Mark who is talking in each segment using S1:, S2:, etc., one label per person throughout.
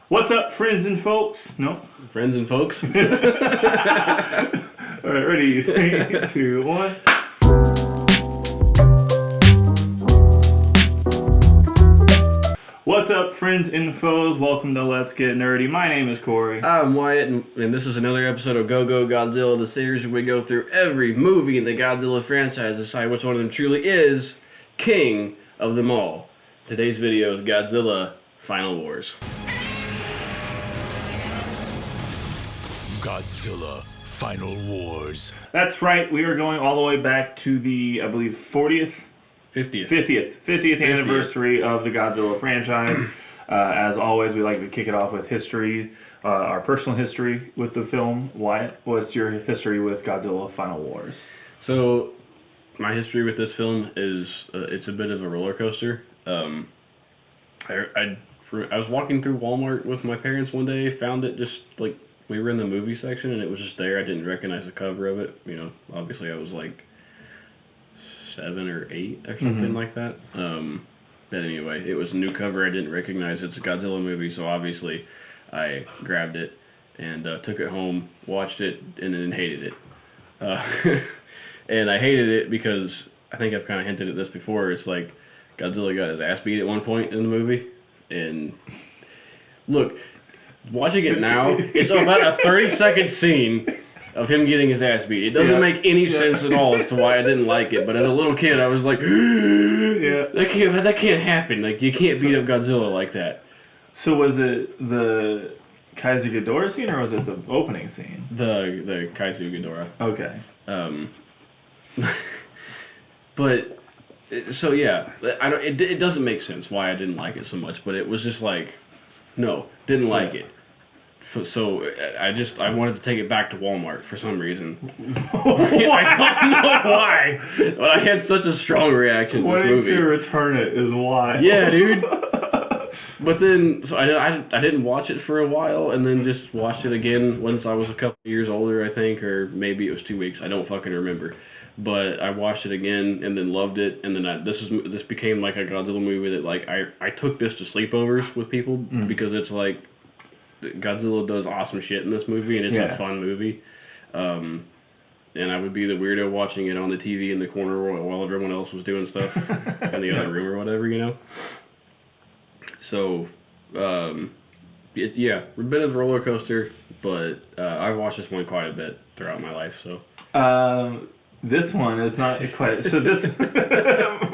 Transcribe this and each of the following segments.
S1: What's up, friends and folks? No?
S2: Friends and folks?
S1: Alright, ready? 3, 2, 1. What's up, friends and foes? Welcome to Let's Get Nerdy. My name is Corey.
S2: I'm Wyatt, and this is another episode of Go-Go-Godzilla, the series where we go through every movie in the Godzilla franchise to decide which one of them truly is king of them all. Today's video is Godzilla Final Wars.
S3: Godzilla Final Wars.
S1: That's right, we are going all the way back to the, I believe, 40th? 50th anniversary of the Godzilla franchise. As always, we like to kick it off with history, our personal history with the film. Wyatt, what's your history with Godzilla Final Wars?
S2: So, my history with this film is, it's a bit of a roller coaster. I was walking through Walmart with my parents one day, found it just, like, we were in the movie section, and it was just there. I didn't recognize the cover of it. You know, obviously I was, like, 7 or 8 or something like that. But anyway, it was a new cover I didn't recognize. It's a Godzilla movie, so obviously I grabbed it and took it home, watched it, and then hated it. And I hated it because I think I've kind of hinted at this before. It's like Godzilla got his ass beat at one point in the movie. And look, watching it now, it's about a 30-second scene of him getting his ass beat. It doesn't make any sense at all as to why I didn't like it, but as a little kid I was like, that can't happen. Like, you can't beat up Godzilla like that.
S1: So was it the Kaiser Ghidorah scene, or was it the opening scene?
S2: The Kaiser Ghidorah.
S1: Okay.
S2: But, so yeah, it doesn't make sense why I didn't like it so much, but it was just like, no, didn't like it. So I wanted to take it back to Walmart for some reason. I don't know why, but I had such a strong reaction to this movie.
S1: Wanting to return it is why.
S2: Yeah, dude. But then, so I didn't watch it for a while, and then just watched it again once I was a couple of years older, I think, or maybe it was 2 weeks. I don't fucking remember. But I watched it again and then loved it, and then this became like a Godzilla movie that, like, I took this to sleepovers with people because it's like, Godzilla does awesome shit in this movie, and it's a fun movie. And I would be the weirdo watching it on the TV in the corner while everyone else was doing stuff in the other room or whatever, you know? So, a bit of a roller coaster, but I've watched this one quite a bit throughout my life, so.
S1: This one is not quite. So this,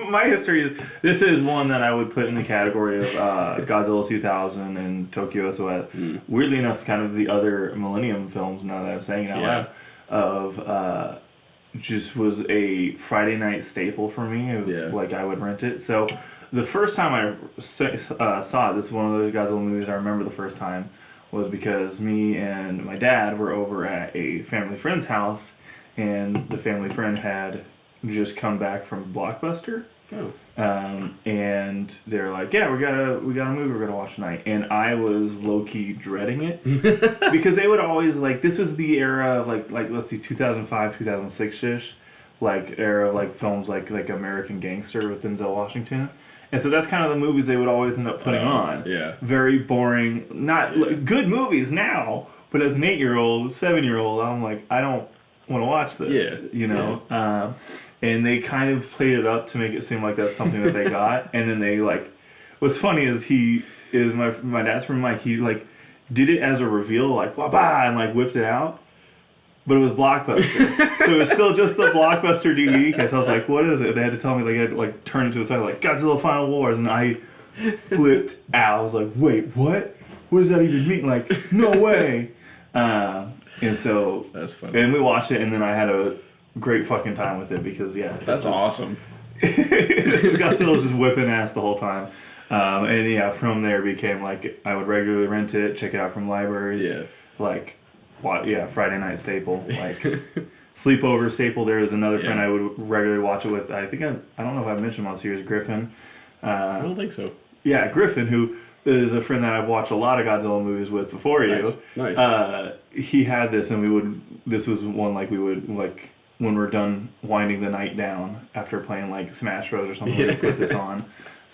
S1: my history is, this is one that I would put in the category of Godzilla 2000 and Tokyo SOS. Weirdly enough, kind of the other Millennium films, now that I'm saying it out loud, just was a Friday night staple for me. It was like, I would rent it. So the first time I saw it, this is one of those Godzilla movies I remember the first time, was because me and my dad were over at a family friend's house, and the family friend had just come back from Blockbuster. And they're like, yeah, we got a movie we're gonna watch tonight. And I was low-key dreading it because they would always, like, this was the era of like let's see, 2005, 2006ish, like era of like films like American Gangster with Denzel Washington. And so that's kind of the movies they would always end up putting on. Very boring, not good movies now, but as an 8-year-old, 7-year-old, I'm like, I don't want to watch this, you know, and they kind of played it up to make it seem like that's something that they got, and then they, like, what's funny is my dad's from Mike, he, like, did it as a reveal, like, blah, blah, and, like, whipped it out, but it was Blockbuster, so it was still just the Blockbuster DVD, because I was like, what is it? They had to tell me, like, I had to, like, turn it to a title, like, Godzilla Final Wars, and I flipped out. I was like, wait, what? What does that even mean? Like, no way. And so,
S2: that's funny. And
S1: we watched it, and then I had a great fucking time with it because,
S2: that's awesome.
S1: Godzilla was just whipping ass the whole time. And from there it became like, I would regularly rent it, check it out from libraries. Like, Friday night staple. Like, sleepover staple. There was another friend I would regularly watch it with. I don't know if I've mentioned him on the series, Griffin.
S2: I don't think so.
S1: Yeah, Griffin, who is a friend that I've watched a lot of Godzilla movies with before you.
S2: Nice.
S1: He had this, and this was one, like, we would, like, when we're done winding the night down after playing, like, Smash Bros. Or something, we'd put this on.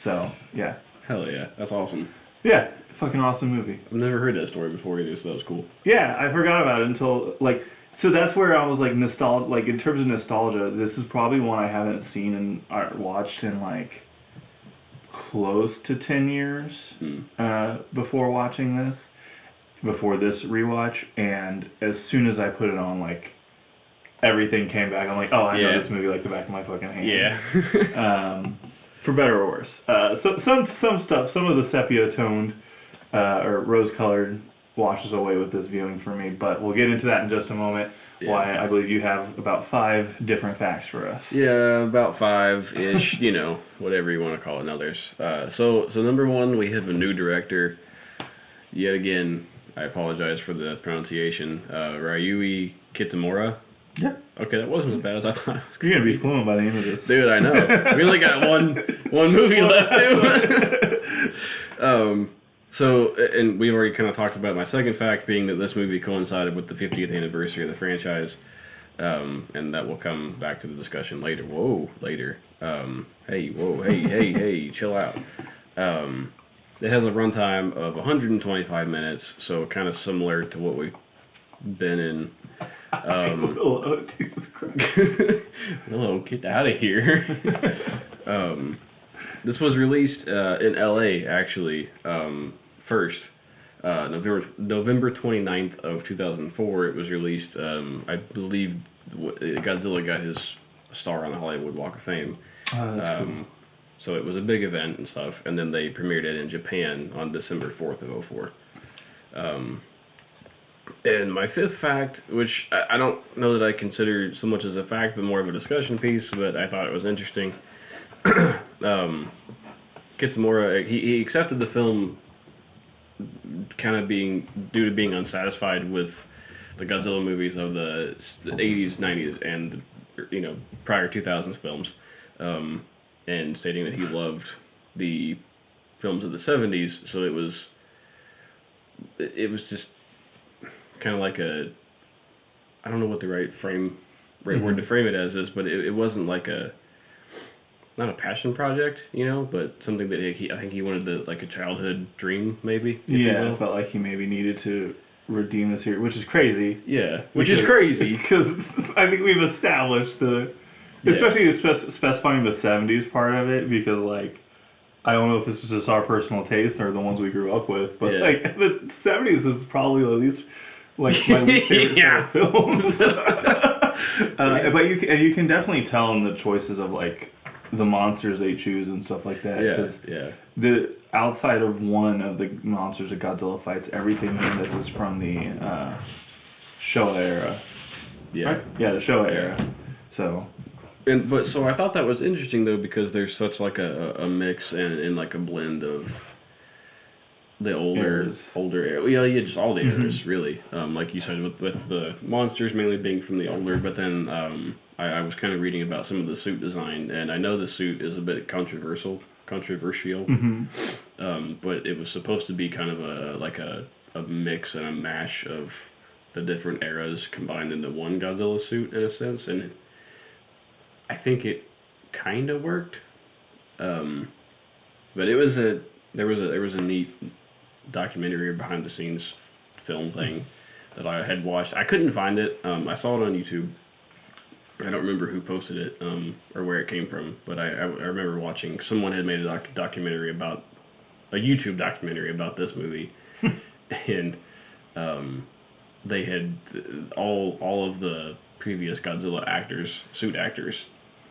S1: So, yeah.
S2: Hell yeah, that's awesome.
S1: Yeah. fucking awesome movie.
S2: I've never heard that story before either, so that was cool.
S1: Yeah, I forgot about it until, like, so that's where I was, like, like, in terms of nostalgia, this is probably one I haven't seen and watched in, like, close to 10 years before watching this, before this rewatch, and as soon as I put it on, like, everything came back. I'm like, oh, I know this movie like the back of my fucking hand.
S2: Yeah.
S1: For better or worse. So some stuff, some of the sepia-toned or rose-colored washes away with this viewing for me, but we'll get into that in just a moment. Yeah. Why I believe you have about 5 different facts for us.
S2: Yeah, about 5-ish, you know, whatever you want to call it. Now there's so number 1, we have a new director. Yet again, I apologize for the pronunciation. Ryuichi Kitamura.
S1: Yeah.
S2: Okay, that wasn't as bad as I thought.
S1: You're gonna be fluent by the end of this.
S2: Dude, I know. We only got one movie left too. So, and we've already kind of talked about my second fact being that this movie coincided with the 50th anniversary of the franchise, and that will come back to the discussion later. Later. Hey, chill out. It has a runtime of 125 minutes, so kind of similar to what we've been in. Hello, get out of here. This was released in LA, actually, first. November 29th of 2004, it was released. I believe Godzilla got his star on the Hollywood Walk of Fame.
S1: Cool.
S2: So it was a big event and stuff, and then they premiered it in Japan on December 4th of 2004. And my 5th fact, which I don't know that I consider so much as a fact, but more of a discussion piece, but I thought it was interesting. Kitamura, he accepted the film kind of due to being unsatisfied with the Godzilla movies of the 80s, 90s, and prior 2000s films, and stating that he loved the films of the 70s. So it was just kind of like I don't know what the right word to frame it as is, but it wasn't like not a passion project, but something that I think he wanted like a childhood dream, maybe.
S1: Yeah, I felt like he maybe needed to redeem the series, which is crazy.
S2: Yeah, which is crazy.
S1: Because I think we've established especially specifying the 70s part of it, because, like, I don't know if this is just our personal taste or the ones we grew up with, but, like, the 70s is probably at least, like, my least favorite film. But you can definitely tell in the choices of, like, the monsters they choose and stuff like that.
S2: Yeah.
S1: The outside of one of the monsters that Godzilla fights, everything in this is from the Showa era.
S2: Yeah.
S1: Right? Yeah, the Showa era. So.
S2: So I thought that was interesting though, because there's such like a mix and like a blend of the older era. Just all the eras really. Like you said, with the monsters mainly being from the older, but then I was kind of reading about some of the suit design, and I know the suit is a bit controversial, but it was supposed to be kind of a mix and a mash of the different eras combined into one Godzilla suit in a sense, and I think it kind of worked. But there was a neat documentary or behind the scenes film thing that I had watched. I couldn't find it. I saw it on YouTube. I don't remember who posted it or where it came from, but I remember watching. Someone had made a documentary about a YouTube documentary about this movie, and they had all of the previous Godzilla suit actors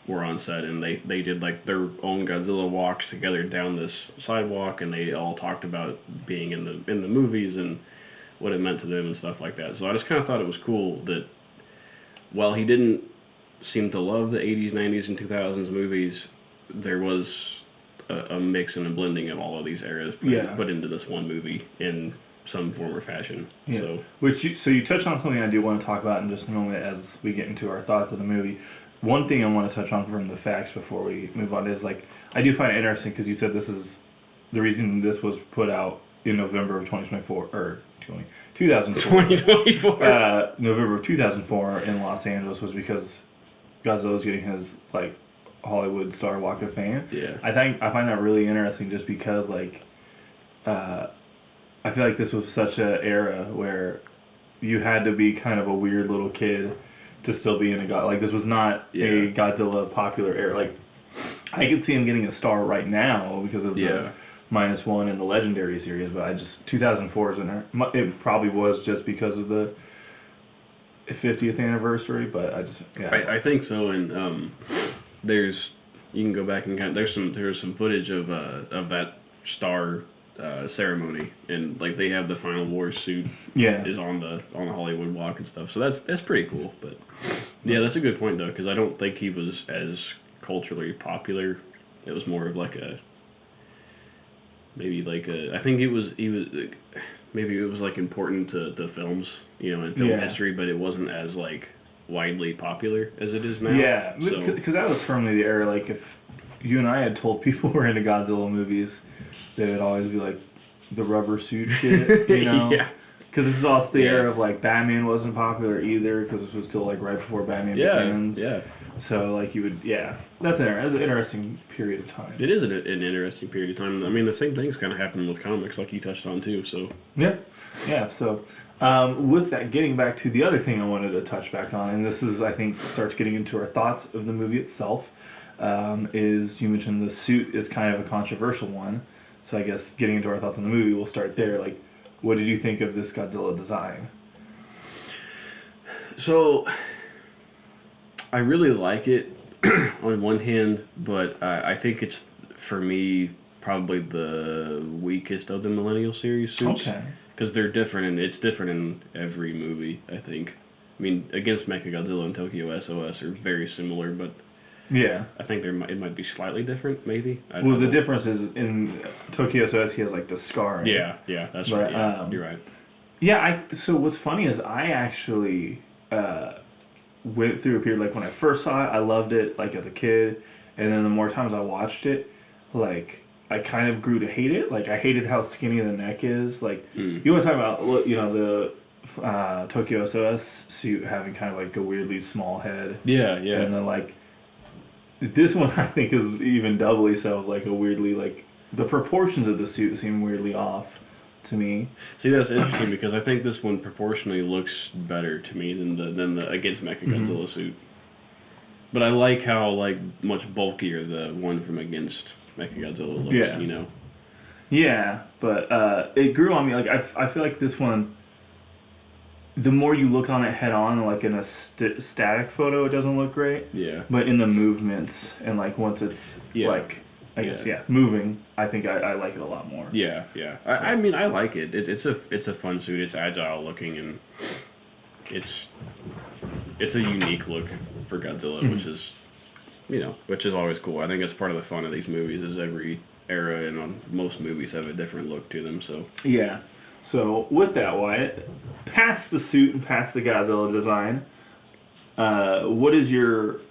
S2: were on set, and they did like their own Godzilla walks together down this sidewalk, and they all talked about being in the movies and what it meant to them and stuff like that. So I just kind of thought it was cool that while he didn't seem to love the 80s, 90s, and 2000s movies, there was a mix and a blending of all of these eras put into this one movie in some form or fashion.
S1: Yeah.
S2: So
S1: you touched on something I do want to talk about in just a moment as we get into our thoughts of the movie. One thing I want to touch on from the facts before we move on is, like, I do find it interesting because you said this is the reason this was put out in November of 2024, or 2004.
S2: 2024.
S1: November of 2004 in Los Angeles was because Godzilla was getting his, like, Hollywood Star Walk of Fame.
S2: Yeah.
S1: I find that really interesting just because, like, I feel like this was such an era where you had to be kind of a weird little kid to still be in a like this was not a Godzilla popular era. Like I could see him getting a star right now because of the -1 in the Legendary series, but 2004 is it probably was just because of the 50th anniversary, but
S2: I think so, and you can go back and there's some footage of that star ceremony, and like they have the Final War suit is on the Hollywood Walk and stuff, so that's pretty cool. But yeah, that's a good point though, because I don't think he was as culturally popular. It was more of like I think he was maybe it was like important to the films, in film history, but it wasn't as like widely popular as it is now.
S1: Yeah, because that was firmly the era. Like if you and I had told people we're into Godzilla movies, they would always be like the rubber suit shit,
S2: Yeah.
S1: Because this is also the era of like Batman wasn't popular either, because this was still like right before Batman Begins.
S2: Yeah.
S1: So like you would, that's an interesting period of time.
S2: It is an interesting period of time. I mean, the same thing's kind of happening with comics, like you touched on too. So.
S1: Yeah. So. With that, getting back to the other thing I wanted to touch back on, and this is, I think, starts getting into our thoughts of the movie itself, is you mentioned the suit is kind of a controversial one. So I guess getting into our thoughts on the movie, we'll start there. Like, what did you think of this Godzilla design?
S2: So, I really like it on one hand, but I think it's, for me, probably the weakest of the Millennial series suits.
S1: Okay.
S2: Because they're different, and it's different in every movie, I think. I mean, against Mechagodzilla and Tokyo SOS are very similar, but I think it might be slightly different, maybe.
S1: Well, the difference is in Tokyo SOS he has like the scar.
S2: Yeah, that's right. Yeah, you're right.
S1: Yeah, so what's funny is I actually went through a period, like when I first saw it, I loved it, like as a kid, and then the more times I watched it, like I kind of grew to hate it. Like I hated how skinny the neck is. Like you want to talk about, the Tokyo SOS suit having kind of like a weirdly small head.
S2: Yeah.
S1: And then like this one I think is even doubly so, like a weirdly, like the proportions of the suit seem weirdly off to me.
S2: See, that's interesting because I think this one proportionally looks better to me than the against Mechagodzilla suit. But I like how like much bulkier the one from against Mechagodzilla looks,
S1: Yeah, but it grew on me. Like I feel like this one, the more you look on it head on, like in a static photo, it doesn't look great. Yeah. But in the movements and like once it's moving, I think I like it a lot more.
S2: Yeah. I mean, I like it. It's a fun suit. It's agile looking, and it's a unique look for Godzilla, which is always cool. I think it's part of the fun of these movies is every era and most movies have a different look to them. So
S1: yeah. So with that, Wyatt, past the suit and past the Godzilla design, what is your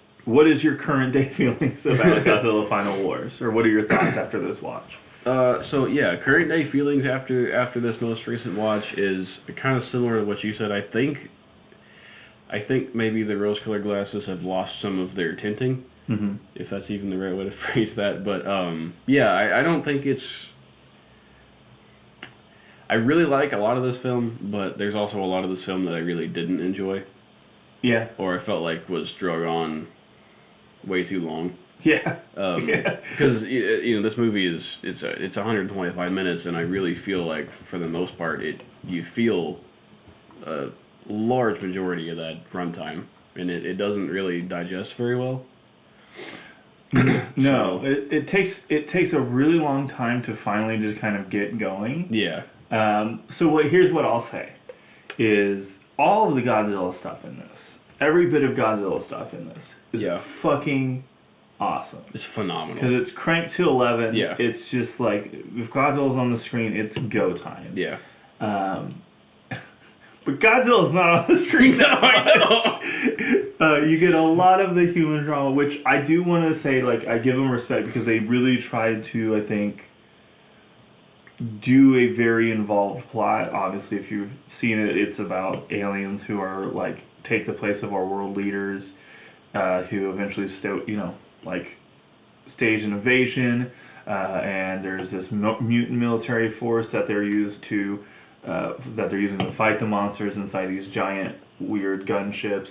S1: current day feelings about Godzilla Final Wars, or what are your thoughts after this watch?
S2: Current day feelings after this most recent watch is kind of similar to what you said. I think maybe the rose-colored glasses have lost some of their tinting, if that's even the right way to phrase that. But I don't think it's. I really like a lot of this film, but there's also a lot of this film that I really didn't enjoy. Yeah. Or I felt like was drug on way too long. Yeah. Because this movie it's 125 minutes, and I really feel like for the most part you feel a large majority of that runtime, and it doesn't really digest very well.
S1: No, it takes a really long time to finally just kind of get going. Yeah. Here's what I'll say is all of the Godzilla stuff in this, every bit of Godzilla stuff in this is fucking awesome.
S2: It's phenomenal.
S1: Because it's cranked to 11. Yeah. It's just like, if Godzilla's on the screen, it's go time. Yeah. But Godzilla's not on the screen. No, I know. You get a lot of the human drama, which I do want to say, like, I give them respect because they really tried to, I think, do a very involved plot. Obviously, if you've seen it, it's about aliens who are, like, take the place of our world leaders, who eventually stage an invasion. and there's this mutant military force that they're using to fight the monsters inside these giant weird gunships.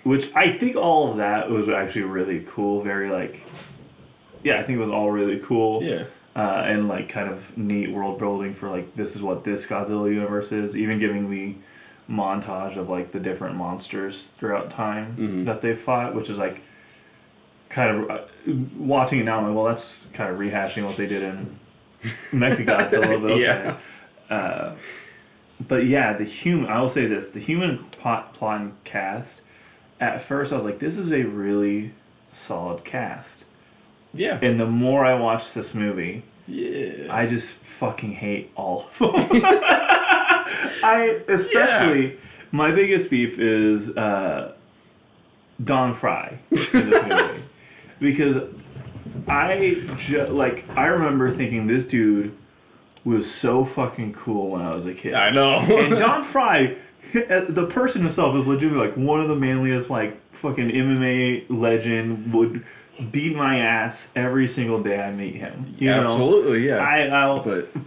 S1: Which I think all of that was actually really cool. Very I think it was all really cool.
S2: Yeah.
S1: And like kind of neat world building for like this is what this Godzilla universe is. Even giving the montage of like the different monsters throughout time that they fought, which is like kind of watching it now. I'm like, well, that's kind of rehashing what they did in Mechagodzilla.
S2: Yeah.
S1: But yeah, I will say this: the human plot and cast. At first, I was like, this is a really solid cast.
S2: Yeah.
S1: And the more I watch this movie, I just fucking hate all of them. My biggest beef is Don Fry in this movie. Because I remember thinking this dude was so fucking cool when I was a kid.
S2: I know.
S1: And Don Fry, the person himself, is legitimately like one of the manliest, like, fucking MMA legend, would beat my ass every single day I meet him. You know?
S2: Absolutely, yeah.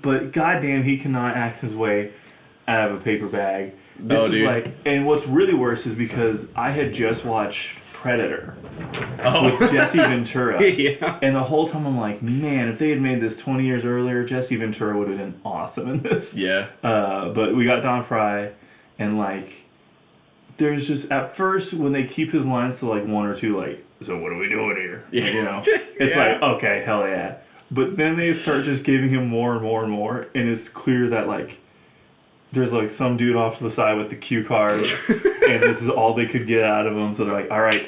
S1: But goddamn, he cannot act his way out of a paper bag.
S2: No, dude.
S1: And what's really worse is because I had just watched Predator with Jesse Ventura.
S2: Yeah.
S1: And the whole time I'm like, man, if they had made this 20 years earlier, Jesse Ventura would have been awesome in this.
S2: Yeah.
S1: But we got Don Fry, and like, there's just, at first, when they keep his lines to like one or two, like, so what are we doing here?
S2: Yeah.
S1: You know? It's like, okay, hell yeah. But then they start just giving him more and more and more, and it's clear that like, there's like some dude off to the side with the cue card, and this is all they could get out of him. So they're like, all right,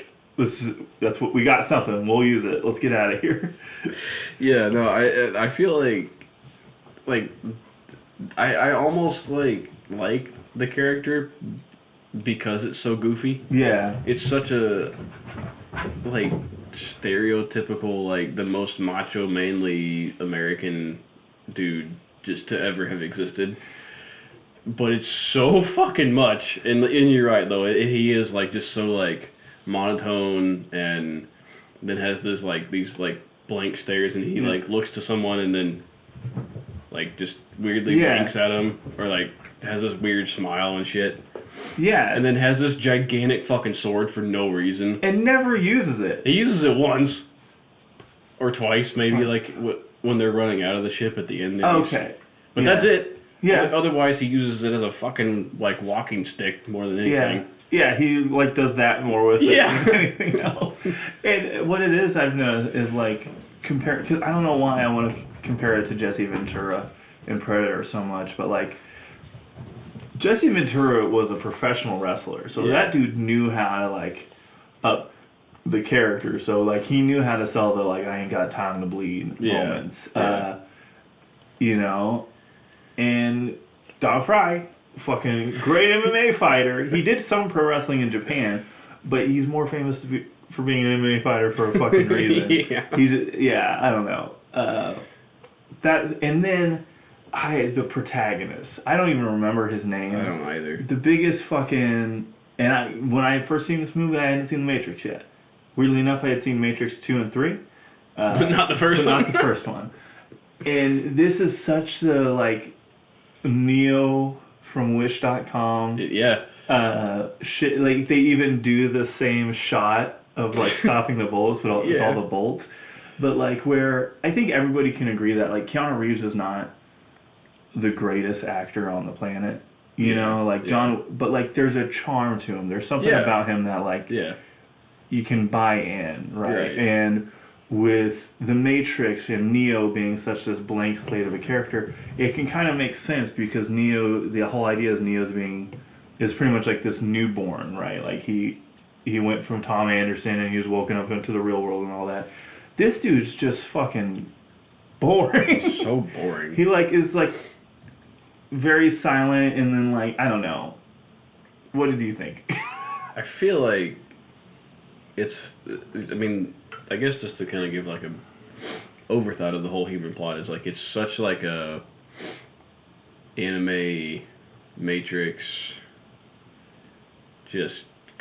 S1: that's what we got, something. We'll use it. Let's get out of here.
S2: Yeah, no, I feel like I almost like the character because it's so goofy.
S1: Yeah.
S2: It's such a like stereotypical, like the most macho, manly American dude just to ever have existed. But it's so fucking much, and you're right though. He is like just so like monotone, and then has this like these like blank stares, and he like looks to someone and then like just weirdly winks at him, or like has this weird smile and shit.
S1: Yeah.
S2: And then has this gigantic fucking sword for no reason.
S1: And never uses it.
S2: He uses it once or twice, maybe like when they're running out of the ship at the end.
S1: Okay.
S2: But that's it.
S1: Yeah.
S2: Otherwise, he uses it as a fucking like walking stick more than anything.
S1: Yeah, he like does that more with it than anything else. And what it is, I've noticed, is like because I don't know why I want to compare it to Jesse Ventura in Predator so much, but like Jesse Ventura was a professional wrestler, so that dude knew how to like up the character. So like he knew how to sell the like I ain't got time to bleed moments. You know. And Don Fry, fucking great MMA fighter. He did some pro wrestling in Japan, but he's more famous for being an MMA fighter for a fucking reason. I don't know. And then the protagonist. I don't even remember his name.
S2: I don't either. The
S1: biggest fucking. And when I had first seen this movie, I hadn't seen The Matrix yet. Weirdly enough, I had seen Matrix 2 and 3.
S2: But not the first one.
S1: Not the first one. And this is such the like Neo from Wish.com. Shit, like they even do the same shot of like stopping the bullets with all the bolts. But like where I think everybody can agree that like Keanu Reeves is not the greatest actor on the planet. You know, like John, but like there's a charm to him. There's something about him that like you can buy in, right? And with The Matrix and Neo being such this blank slate of a character, it can kind of make sense because Neo, the whole idea is is pretty much like this newborn, right? Like he went from Tom Anderson and he was woken up into the real world and all that. This dude's just fucking boring.
S2: So boring.
S1: He like is like very silent and then like I don't know. What did you think?
S2: I feel like I mean, I guess just to kind of give like a overthought of the whole human plot is like it's such like a anime Matrix, just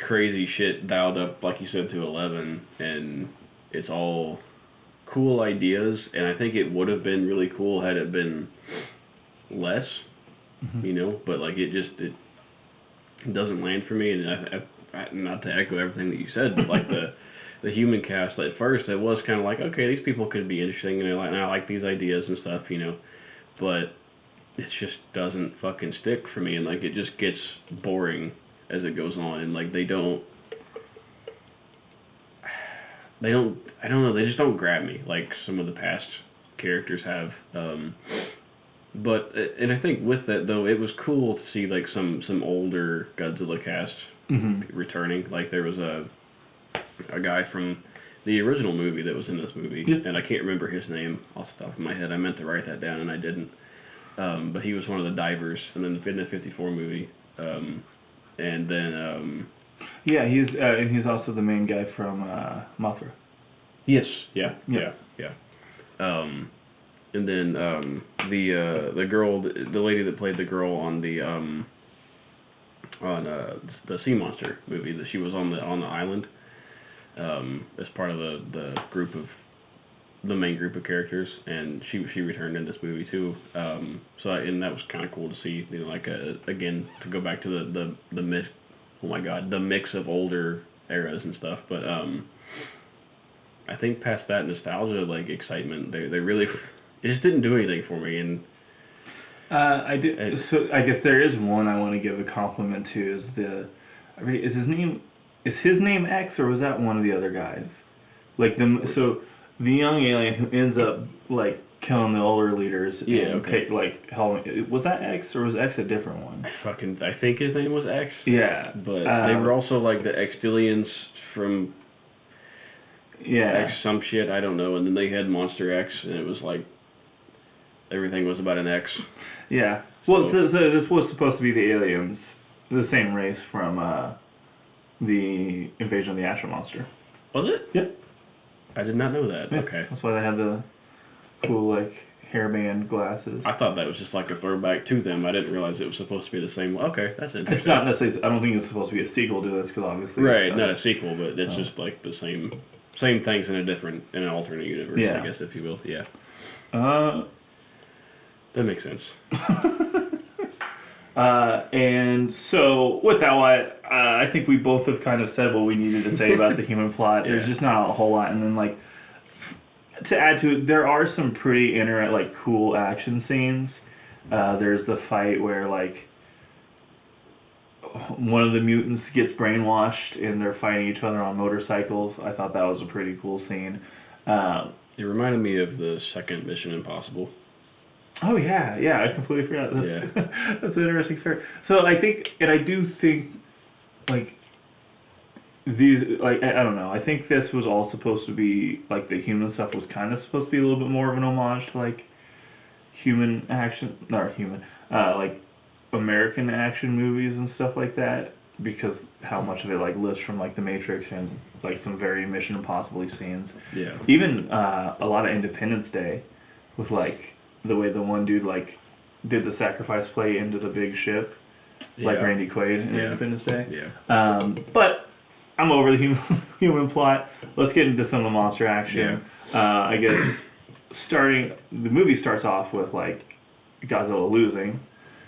S2: crazy shit dialed up like you said to 11, and it's all cool ideas, and I think it would have been really cool had it been less, you know. But like it doesn't land for me, and I not to echo everything that you said, but like the human cast at first, it was kind of like, okay, these people could be interesting, and I like these ideas and stuff, you know, but it just doesn't fucking stick for me, and like it just gets boring as it goes on, and like I don't know, they just don't grab me like some of the past characters have. But and I think with that though, it was cool to see like some older Godzilla cast returning. Like there was a guy from the original movie that was in this movie, and I can't remember his name off the top of my head. I meant to write that down and I didn't. But he was one of the divers, and then in the '54 movie, and then
S1: yeah, he's also the main guy from Mothra.
S2: Yes. Yeah. And then the girl, the lady that played the girl on the Sea Monster movie, that she was on the island as part of the group of the main group of characters, and she returned in this movie too. And that was kind of cool to see, you know, like again to go back to the mix. Oh my God, the mix of older eras and stuff, but I think past that nostalgia, like excitement, they really it just didn't do anything for me. And
S1: I did. So I guess there is one I want to give a compliment to. Is his name X, or was that one of the other guys? Like the young alien who ends up like killing the older leaders.
S2: Yeah. Okay.
S1: Was that X, or was X a different one?
S2: I think his name was X.
S1: Yeah.
S2: But they were also like the Extilians from.
S1: Yeah.
S2: X some shit, I don't know, and then they had Monster X, and it was like everything was about an X.
S1: Yeah. Well, so this was supposed to be the aliens, the same race from the Invasion of the Astro Monster.
S2: Was it?
S1: Yep.
S2: I did not know that.
S1: Yeah.
S2: Okay.
S1: That's why they had the cool like hairband glasses.
S2: I thought that was just like a throwback to them. I didn't realize it was supposed to be the same. Okay, that's interesting.
S1: It's not necessarily. I don't think it's supposed to be a sequel to this, because obviously.
S2: Right, not a sequel, but it's just like the same things in an alternate universe, I guess, if you will. Yeah. That makes sense.
S1: And so with that one, I think we both have kind of said what we needed to say about the human plot. There's just not a whole lot, and then like to add to it, there are some pretty cool action scenes. There's the fight where like one of the mutants gets brainwashed and they're fighting each other on motorcycles. I thought that was a pretty cool scene.
S2: It reminded me of the second Mission Impossible.
S1: Oh yeah, I completely forgot. That's an interesting story. So I do think like these, like, I don't know, I think this was all supposed to be, like, the human stuff was kind of supposed to be a little bit more of an homage to, like, human action, not human, like, American action movies and stuff like that, because how much of it, like, lives from, like, The Matrix and, like, some very Mission Impossible scenes.
S2: Yeah.
S1: Even a lot of Independence Day, with, like, the way the one dude, like, did the sacrifice play into the big ship, like Randy Quaid in Independence Day.
S2: Yeah.
S1: But I'm over the human plot. Let's get into some of the monster action.
S2: Yeah.
S1: I guess the movie starts off with like Godzilla losing.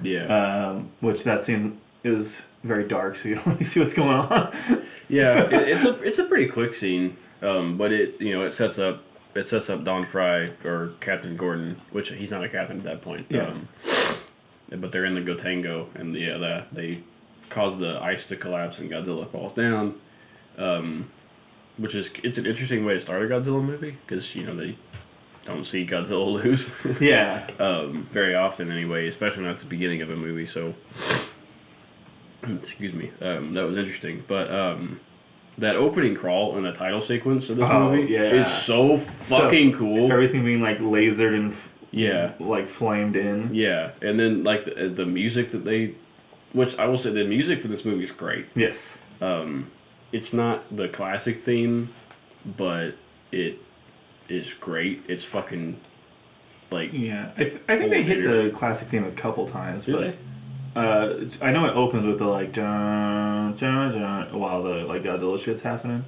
S2: Yeah.
S1: Which that scene is very dark, so you don't really see what's going on.
S2: Yeah, it's a pretty quick scene, but it sets up Don Fry or Captain Gordon, which he's not a captain at that point.
S1: Yeah.
S2: But they're in the Gotengo, and they cause the ice to collapse and Godzilla falls down. It's an interesting way to start a Godzilla movie, because they don't see Godzilla lose.
S1: Yeah.
S2: Very often anyway, especially not at the beginning of a movie. So, excuse me. That was interesting, but that opening crawl and the title sequence of this movie is so fucking cool.
S1: Everything being like lasered and like flamed in.
S2: Yeah, and then like the music that which I will say the music for this movie is great.
S1: Yes.
S2: It's not the classic theme, but it is great. It's fucking like
S1: I think they hit the classic theme a couple times.
S2: Do they?
S1: I know it opens with the like dun dun dun while the like Godzilla shit's happening,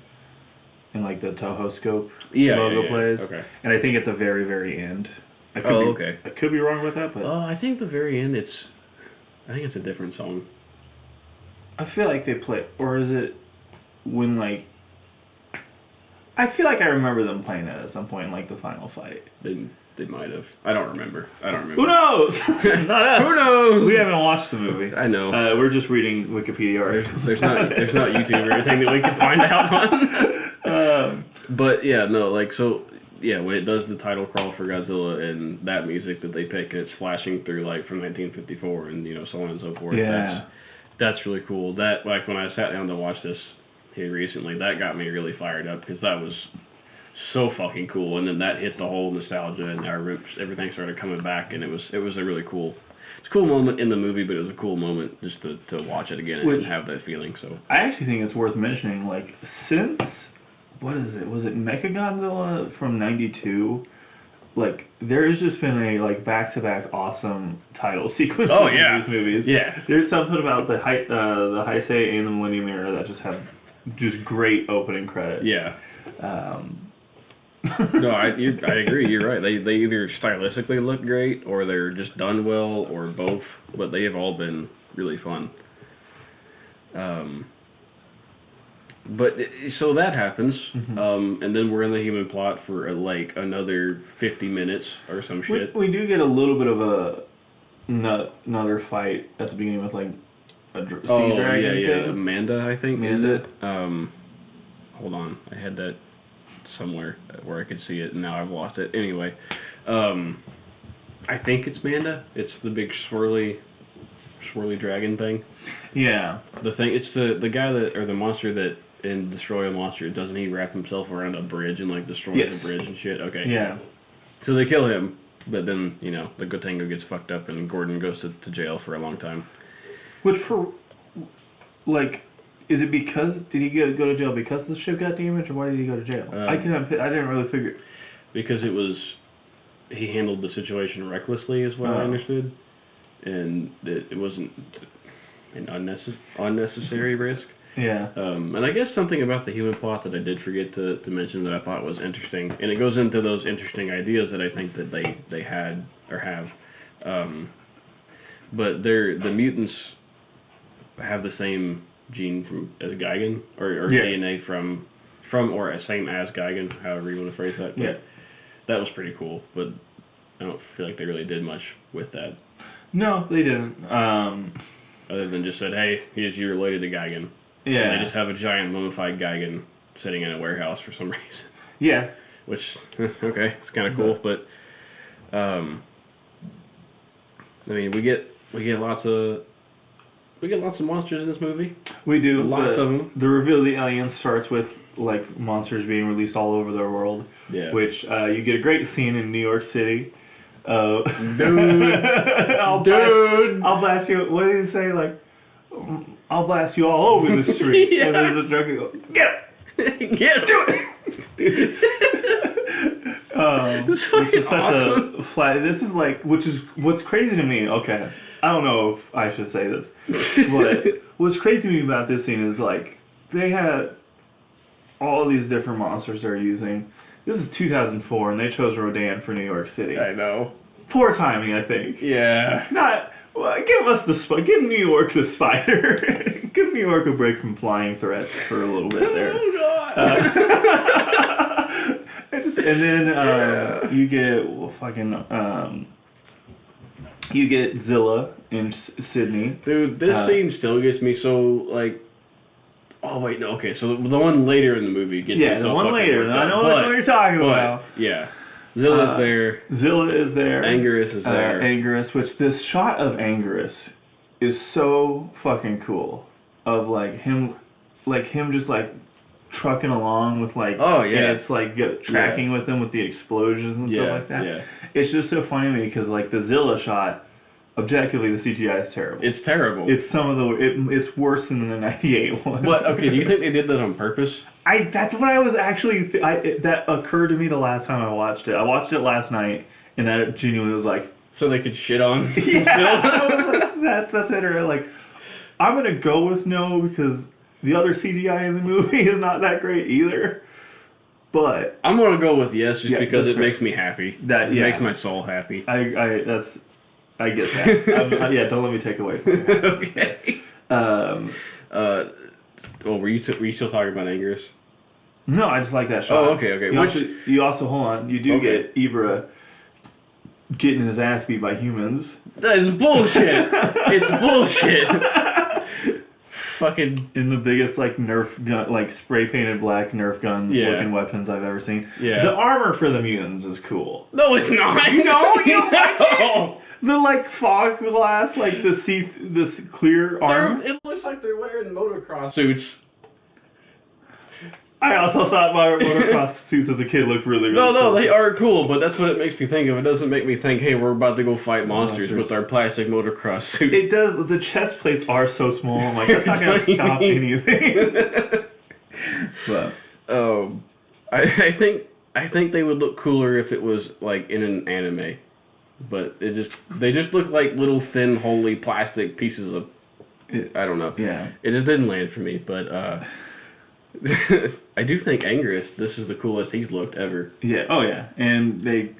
S1: and like the Toho scope
S2: logo
S1: plays.
S2: Okay.
S1: And I think at the very, very end. I could be wrong with that, but
S2: I think the very end I think it's a different song.
S1: I feel like they play, or is it when like? I feel like I remember them playing that at some point in like the final fight.
S2: They might have. I don't remember.
S1: Who knows? Not us.
S2: Who knows?
S1: We haven't watched the movie.
S2: I know.
S1: We're just reading Wikipedia articles.
S2: There's not YouTube or anything that we can find out on. But yeah, no, like so. Yeah, when it does the title crawl for Godzilla and that music that they pick, and it's flashing through like from 1954 and so on and so forth.
S1: Yeah.
S2: That's really cool. That like when I sat down to watch this here recently, that got me really fired up because that was so fucking cool. And then that hit the whole nostalgia and everything started coming back, and it was a really cool. It's a cool moment in the movie, but it was a cool moment just to watch it again and have that feeling. So
S1: I actually think it's worth mentioning, like since. What is it? Was it Mechagodzilla from ~92? Like, there's just been a like back-to-back awesome title sequence in these movies.
S2: Yeah.
S1: There's something about the Heisei and the Millennium Era that just have just great opening credits.
S2: Yeah. No, I agree. You're right. They either stylistically look great or they're just done well or both, but they have all been really fun. But so that happens, and then we're in the human plot for like another 50 minutes or some shit.
S1: We do get a little bit of another fight at the beginning with like a sea dragon thing.
S2: Amanda, I think.
S1: Amanda.
S2: Is it? Hold on, I had that somewhere where I could see it, and now I've lost it. Anyway, I think it's Manda. It's the big swirly dragon thing.
S1: Yeah.
S2: The thing. It's the guy or the monster that. In Destroy a Monster, doesn't he wrap himself around a bridge and like destroys the bridge and shit? Okay.
S1: Yeah.
S2: So they kill him, but then the Gotengo gets fucked up and Gordon goes to jail for a long time.
S1: Which is it because did he go to jail because the ship got damaged, or why did he go to jail? I didn't really figure.
S2: Because he handled the situation recklessly, is what I understood, and it wasn't an unnecessary risk.
S1: Yeah.
S2: And I guess something about the human plot that I did forget to mention that I thought was interesting, and it goes into those interesting ideas that I think that they had or have. But the mutants have the same gene as Gigan, or DNA from or same as Gigan, however you want to phrase that. But that was pretty cool, but I don't feel like they really did much with that.
S1: No, they didn't.
S2: Other than just said, hey, you're related to Gigan.
S1: Yeah.
S2: And they just have a giant mummified Gigan sitting in a warehouse for some reason.
S1: Yeah.
S2: Which, okay, it's kind of cool, but I mean, we get lots of monsters in this movie.
S1: We do.
S2: Lots of them.
S1: The reveal of the aliens starts with like monsters being released all over the world.
S2: Yeah.
S1: Which you get a great scene in New York City.
S2: Dude.
S1: I'll blast you. What did he say? Like, I'll blast you all over the street.
S2: Yeah.
S1: And there's a drunk who goes, get him!
S2: Get him!
S1: Do it!
S2: This is fucking awesome.
S1: This is like, what's crazy to me, okay, I don't know if I should say this, but what's crazy to me about this scene is like, they had all these different monsters they're using. This is 2004, and they chose Rodan for New York City.
S2: I know.
S1: Poor timing, I think.
S2: Yeah.
S1: Give New York the spider. Give New York a break from flying threats for a little bit there.
S2: Oh, God.
S1: And then you get Zilla in Sydney.
S2: Dude, this scene still gets me so like. Oh wait, no. Okay, so the one later in the movie gets me so
S1: the one later.
S2: I
S1: know what you're talking about.
S2: Yeah, Zilla's there.
S1: Zilla is there.
S2: Anguirus is there.
S1: Anguirus, which this shot of Anguirus is so fucking cool. Of him just like trucking along with like.
S2: Oh yeah.
S1: And it's like tracking with him with the explosions and stuff like that.
S2: Yeah.
S1: It's just so funny to me because like the Zilla shot. Objectively, the CGI is terrible.
S2: It's terrible.
S1: It's it's worse than the '98 one.
S2: What? Okay, do you think they did that on purpose?
S1: That's what I was actually. That occurred to me the last time I watched it. I watched it last night, and that genuinely was like.
S2: So they could shit on.
S1: Yeah, that's it. Or like, I'm gonna go with no because the other CGI in the movie is not that great either. But
S2: I'm gonna go with yes, just because it
S1: right.
S2: makes me happy.
S1: That
S2: It makes my soul happy.
S1: I get that. Yeah, don't let me take away from you.
S2: Okay. Well, were you still talking about Angerus?
S1: No, I just like that shot.
S2: Oh, okay.
S1: You also hold on. You do get Ibra getting his ass beat by humans.
S2: That is bullshit. It's bullshit. Fucking
S1: in the biggest like Nerf gun, like spray painted black Nerf gun looking weapons I've ever seen.
S2: Yeah.
S1: The armor for the mutants is cool.
S2: No, it's not.
S1: No, you don't like it? The like fog glass, like this clear armor.
S2: It looks like they're wearing motocross suits.
S1: I also thought my motocross suits as a kid looked really cool.
S2: No, they are cool, but that's what it makes me think of. It doesn't make me think, hey, we're about to go fight monsters with our plastic motocross suits.
S1: It does. The chest plates are so small. I'm like, that's not going to stop anything. But
S2: I think they would look cooler if it was like in an anime, but they just look like little thin, holy plastic pieces of. I don't know.
S1: Yeah.
S2: It just didn't land for me, but. I do think Angerus, this is the coolest he's looked ever.
S1: Yeah, oh yeah. And they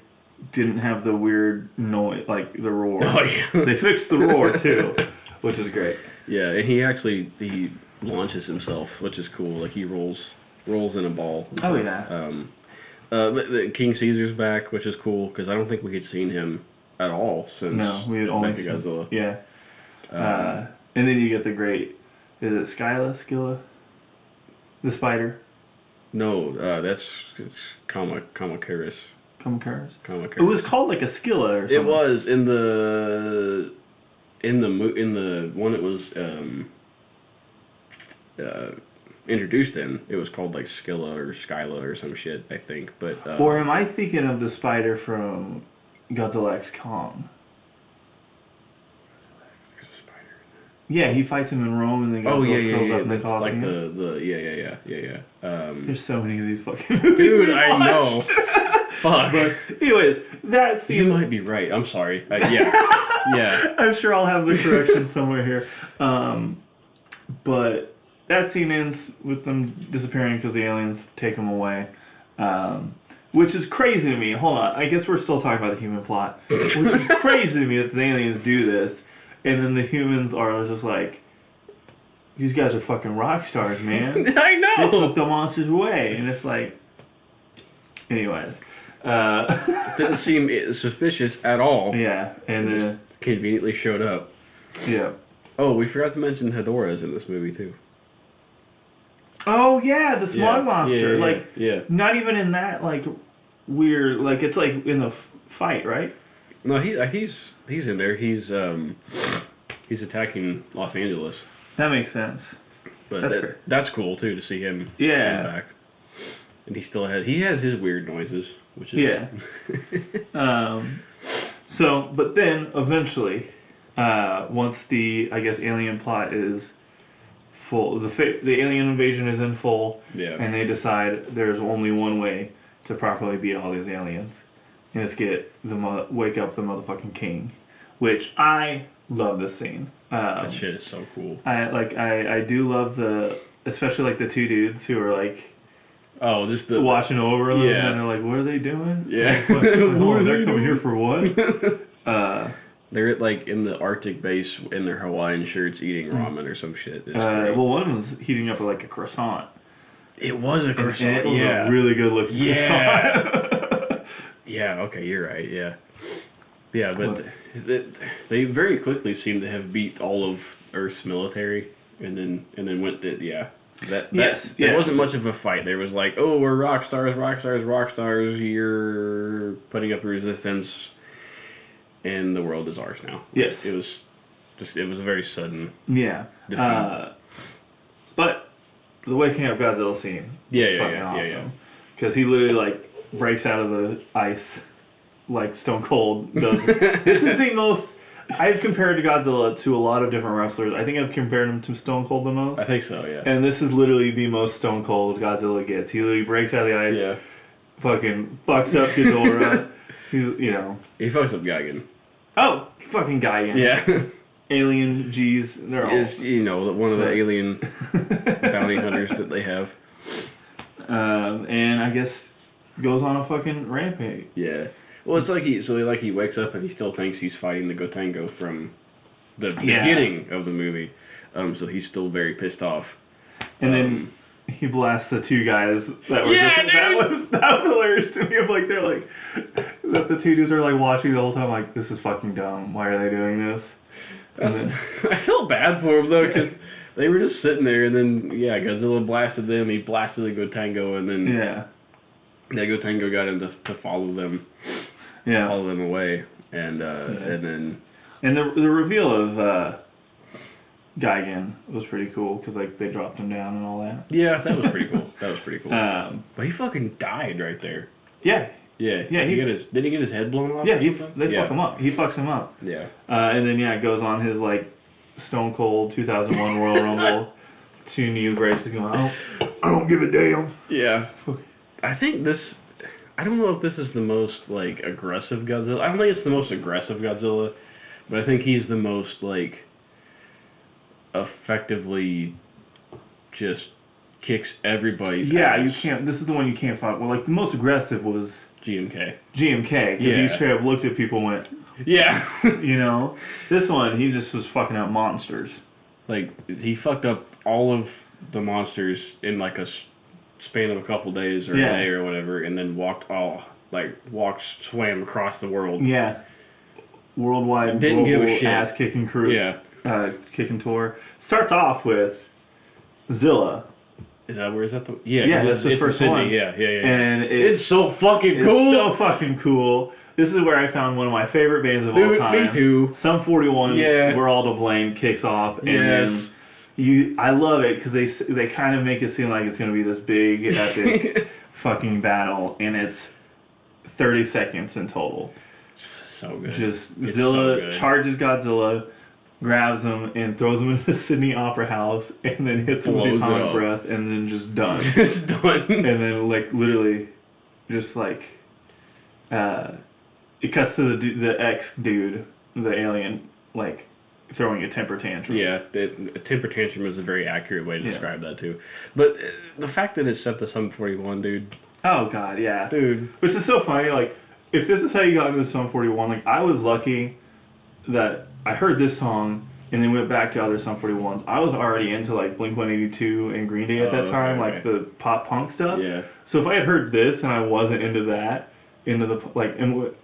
S1: didn't have the weird noise, like the roar.
S2: Oh yeah.
S1: They fixed the roar too, which is great.
S2: Yeah, and he launches himself, which is cool. Like he rolls in a ball.
S1: Oh yeah.
S2: The King Caesar's back, which is cool, because I don't think we had seen him at all since
S1: we had only
S2: Godzilla.
S1: Yeah. And then you get the great, is it Scylla? The spider?
S2: No, it's Kamacuras.
S1: Kamacuras?
S2: Kamacuras.
S1: It was called like a Scylla or something.
S2: It was in the one it was introduced in. It was called like Scylla or some shit, I think. But
S1: or am I thinking of the spider from Godzilla X Kong? Yeah, he fights him in Rome and then goes up in the Colosseum.
S2: Like yeah.
S1: There's so many of these fucking movies.
S2: Dude, I know. Fuck.
S1: But anyways, that scene.
S2: You might be right. I'm sorry. Yeah.
S1: I'm sure I'll have the correction somewhere here. But that scene ends with them disappearing because the aliens take them away. Which is crazy to me. Hold on. I guess we're still talking about the human plot. Which is crazy to me that the aliens do this. And then the humans are just like, these guys are fucking rock stars, man.
S2: I know.
S1: They took the monsters away. And it's like, anyways.
S2: It didn't seem suspicious at all.
S1: Yeah. And then
S2: conveniently showed up.
S1: Yeah.
S2: Oh, we forgot to mention Hedorah's in this movie, too.
S1: Oh, yeah, the smog monster.
S2: Yeah.
S1: Not even in that, like, weird, like, it's like in the fight, right?
S2: No, he's in there. He's attacking Los Angeles.
S1: That makes sense.
S2: But that's cool too to see him come back. And he has his weird noises, which is
S1: but then eventually, once the alien plot is full, the alien invasion is in full, and they decide there's only one way to properly beat all these aliens. And it's wake up the motherfucking king, which I love this scene.
S2: That shit is so cool.
S1: I do love especially like the two dudes who are like,
S2: just
S1: watching over them, and they're like, what are they doing?
S2: Yeah,
S1: like, they're coming here for what?
S2: They're like in the Arctic base in their Hawaiian shirts eating ramen or some shit.
S1: Well, one was heating up like a croissant.
S2: It was a croissant.
S1: And it was a really good looking croissant.
S2: Yeah, okay, you're right, yeah. Yeah, but they very quickly seem to have beat all of Earth's military and then went to, there wasn't much of a fight. There was like, oh, we're rock stars, you're putting up a resistance, and the world is ours now.
S1: Yes.
S2: It was a very sudden
S1: defeat. But the waking up Godzilla scene awesome. Because he literally like breaks out of the ice like Stone Cold does. This is the most... I've compared Godzilla to a lot of different wrestlers. I think I've compared him to Stone Cold the most.
S2: I think so, yeah.
S1: And this is literally the most Stone Cold Godzilla gets. He literally breaks out of the ice, fucking fucks up Ghidorah.
S2: He fucks up Gigan.
S1: Oh, fucking Gigan.
S2: Yeah.
S1: Alien G's, they're all...
S2: one of the alien bounty hunters that they have.
S1: And I guess goes on a fucking rampage.
S2: Yeah. Well, it's like he wakes up and he still thinks he's fighting the Gotengo from the beginning of the movie. So he's still very pissed off.
S1: And then he blasts the two guys that were that was hilarious to me. Of like they're like that the two dudes are like watching the whole time like this is fucking dumb. Why are they doing this? And then
S2: I felt bad for them though because they were just sitting there and then Godzilla blasted them. He blasted the Gotengo and then that Gotengo got him to follow them.
S1: Yeah.
S2: Follow them away and then
S1: the reveal of Gigan was pretty cool because like they dropped him down and all that.
S2: Yeah, that was pretty cool. But he fucking died right there.
S1: Yeah.
S2: Yeah. Did he get his head blown off?
S1: Yeah, they fuck him up. He fucks him up.
S2: Yeah.
S1: And then it goes on his like Stone Cold 2001 Royal Rumble to New Gracie going, I don't give a damn.
S2: Yeah. I think I don't know if this is the most like aggressive Godzilla. I don't think it's the most aggressive Godzilla, but I think he's the most like effectively just kicks everybody.
S1: Yeah, you can't. This is the one you can't fight. Well, like the most aggressive was
S2: GMK.
S1: Because he straight up looked at people and went,
S2: yeah.
S1: This one he just was fucking out monsters.
S2: Like he fucked up all of the monsters in like a span of a couple days or a day or whatever, and then swam across the world.
S1: Yeah. Worldwide
S2: didn't give a shit.
S1: Ass kicking crew.
S2: Yeah.
S1: Kicking tour. Starts off with Zilla.
S2: Is that the?
S1: Yeah, that's the first one.
S2: Yeah.
S1: And
S2: it's so fucking cool.
S1: It's so fucking cool. This is where I found one of my favorite bands of all time.
S2: Me too.
S1: Sum 41. We're All to Blame kicks off, and then I love it because they kind of make it seem like it's gonna be this big epic fucking battle, and it's 30 seconds in total.
S2: So good.
S1: Just Zilla charges Godzilla, grabs him, and throws him into the Sydney Opera House, and then hits him with the atomic breath, and then just done.
S2: Just done.
S1: And then like literally, just like, it cuts to the ex-dude, the alien, like throwing a temper tantrum.
S2: Yeah, a temper tantrum is a very accurate way to describe that too. But the fact that it's set to Sum 41, dude.
S1: Oh God, yeah,
S2: dude.
S1: Which is so funny. Like, if this is how you got into Sum 41, like I was lucky that I heard this song and then went back to other Sum 41s. I was already into like Blink-182 and Green Day at that time, like the pop punk stuff.
S2: Yeah.
S1: So if I had heard this and I wasn't into that, and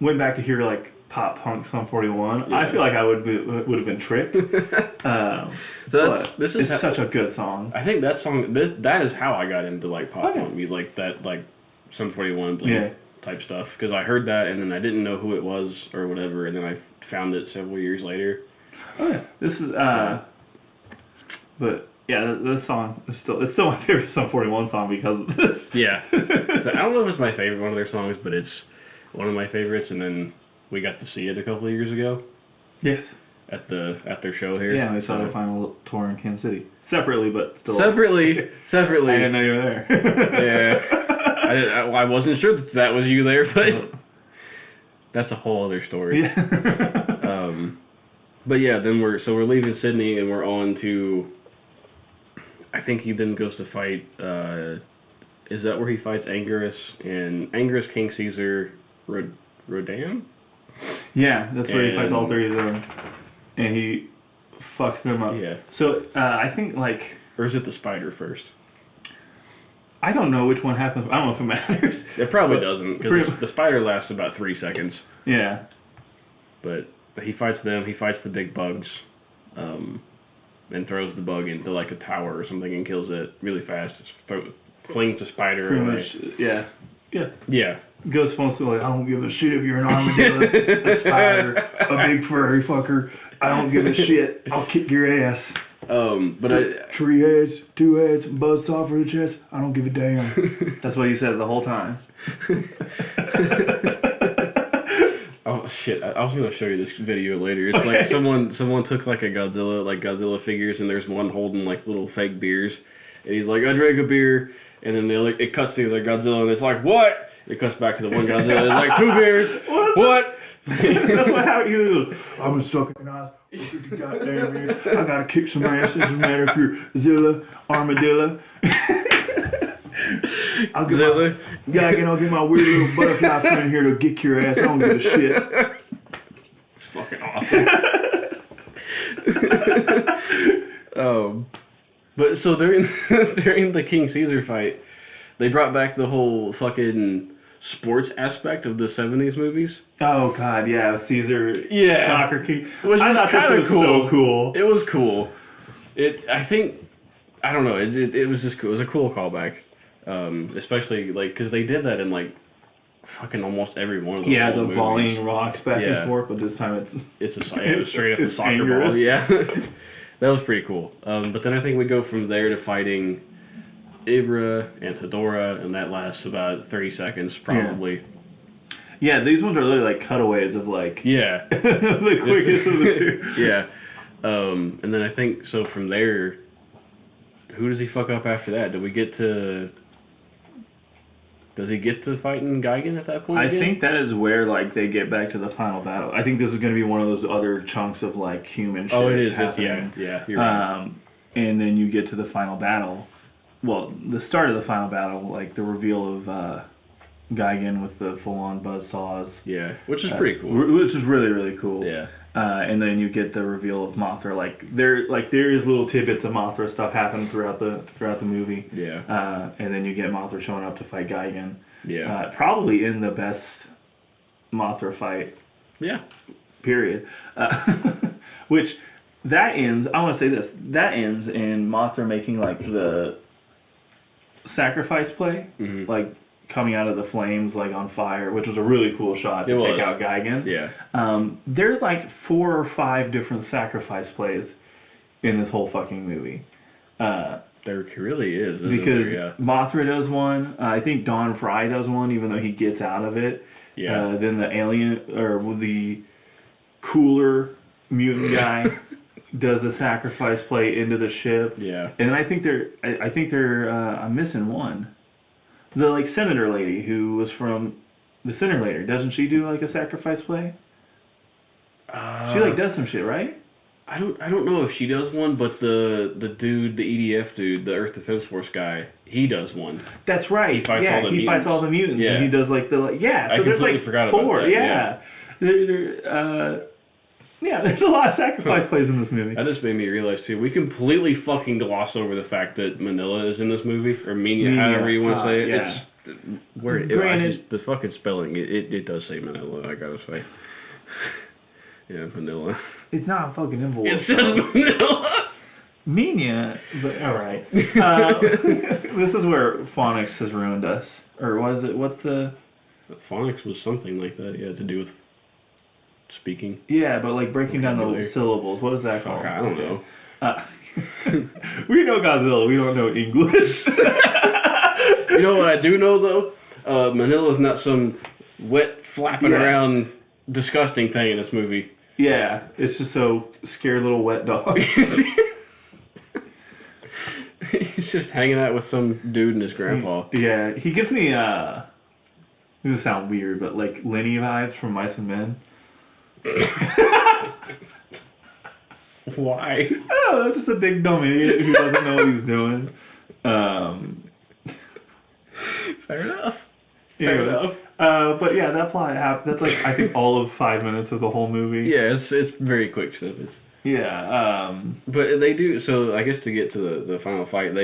S1: went back to hear like pop punk Sum 41, I feel like I would have been tricked. This is such a good song.
S2: I think that song that is how I got into like pop punk music, like that like Sum 41 Blink type stuff, because I heard that and then I didn't know who it was or whatever, and then I found it several years later.
S1: Oh yeah, this is but yeah, this song is still my favorite Sum 41 song because of this.
S2: Yeah, so I don't know if it's my favorite one of their songs, but it's one of my favorites. And then we got to see it a couple of years ago.
S1: Yes.
S2: At their show here.
S1: Yeah, we saw their final tour in Kansas City separately, but still.
S2: Separately.
S1: I didn't know you were there.
S2: Yeah. I wasn't sure that was you there, but that's a whole other story.
S1: Yeah.
S2: But yeah, then we're leaving Sydney and we're on to. I think he then goes to fight. Is that where he fights Anguirus King Caesar, Rodan?
S1: Yeah, that's where he fights all three of them, and he fucks them up.
S2: Yeah.
S1: So I think like.
S2: Or is it the spider first?
S1: I don't know which one happens. I don't know if it matters.
S2: It probably doesn't, because the spider lasts about 3 seconds.
S1: Yeah.
S2: But he fights them. He fights the big bugs, and throws the bug into like a tower or something and kills it really fast. Flings the spider
S1: pretty
S2: away.
S1: Much, yeah. Yeah.
S2: Yeah.
S1: Goes supposed to like, I don't give a shit if you're an armadillo, a spider, a big furry fucker. I don't give a shit. I'll kick your ass.
S2: But
S1: 3 heads, 2 heads, buzz saw for the chest. I don't give a damn. That's what he said the whole time.
S2: Oh shit! I was gonna show you this video later. It's like someone took like Godzilla figures, and there's one holding like little fake beers, and he's like, I drank a beer, and then it cuts to the Godzilla, and it's like, what? It cuts back to the one Godzilla, it's like 2 beers. What?
S1: That's what how he was. I'm gonna suck an ass. Goddamn man, I gotta kick some ass. Doesn't matter if you're Zilla, Armadillo. I'll get I'll get my weird little butterfly friend here to kick your ass. I don't give a shit.
S2: It's fucking awesome. But so during the King Caesar fight, they brought back the whole fucking sports aspect of the 70s movies.
S1: Oh god, yeah, Caesar, soccer king.
S2: Which
S1: I thought
S2: kind of cool.
S1: So cool.
S2: It was cool. I don't know. It was just cool. It was a cool callback, especially like because they did that in like fucking almost every one of those.
S1: Yeah, the
S2: movies.
S1: volleying rocks back and forth, but this time it's
S2: straight up a soccer
S1: dangerous.
S2: ball. Yeah, that was pretty cool. But then I think we go from there to fighting Ibra and Hedora, and that lasts about 30 seconds probably.
S1: Yeah, these ones are really like cutaways of like
S2: the
S1: quickest of the two.
S2: Yeah. And then I think so from there, who does he fuck up after that? Does he get to fighting Gigan at that point?
S1: I think that is where like they get back to the final battle. I think this is going to be one of those other chunks of like human shit.
S2: Oh, it is.
S1: Happening.
S2: Yeah. You're right.
S1: And then you get to the final battle. Well, the start of the final battle, like the reveal of Gigan with the full-on buzzsaws.
S2: Yeah, which is pretty cool.
S1: Which is really, really cool.
S2: Yeah.
S1: And then you get the reveal of Mothra. There is little tidbits of Mothra stuff happening throughout the movie.
S2: Yeah.
S1: And then you get Mothra showing up to fight Gigan.
S2: Yeah.
S1: Probably in the best Mothra fight.
S2: Yeah.
S1: Period. Which that ends. I want to say this. That ends in Mothra making like the sacrifice play, like coming out of the flames like on fire, which was a really cool shot to take out Gigan.
S2: Yeah.
S1: There's like 4 or 5 different sacrifice plays in this whole fucking movie.
S2: There really is.
S1: Because Mothra does one. I think Don Fry does one, even though he gets out of it.
S2: Yeah.
S1: Then the alien or the cooler mutant guy does a sacrifice play into the ship.
S2: Yeah.
S1: And I think I'm missing one. The like senator lady who was from the Cinerator, doesn't she do like a sacrifice play? She like does some shit, right?
S2: I don't know if she does one, but the dude, the EDF dude, the Earth Defense Force guy, he does one.
S1: That's right.
S2: He fights all the mutants.
S1: Yeah. And he does like the
S2: I
S1: so there's like
S2: forgot
S1: 4.
S2: about that.
S1: Yeah. There's a lot of sacrifice plays in this movie.
S2: That just made me realize too. We completely fucking gloss over the fact that Manila is in this movie, or Minya, however you want to say it.
S1: Yeah.
S2: It's the fucking spelling. It does say Manila. I gotta say. Yeah, Manila.
S1: It's not a fucking envelope.
S2: It says Manila.
S1: Minya, but alright. This is where phonics has ruined us. Or was it, what's the...
S2: Phonics was something like that, to do with speaking.
S1: Yeah, but like breaking down the syllables. What is that called?
S2: Okay, I don't know.
S1: We know Godzilla, we don't know English.
S2: You know what I do know, though? Manila's not some wet, flapping around, disgusting thing in this movie.
S1: Yeah, it's just so scared little wet dog.
S2: He's just hanging out with some dude and his grandpa.
S1: Yeah, he gives me, this will sound weird, but like Lenny vibes from Mice and Men.
S2: Why?
S1: Oh, that's just a big dumb idiot who doesn't know what he's doing.
S2: Fair enough.
S1: Fair enough. But yeah, that plot happens. That's like I think all of 5 minutes of the whhole movie.
S2: Yeah, it's very quick snippets.
S1: Yeah.
S2: But they do. So I guess to get to the final fight,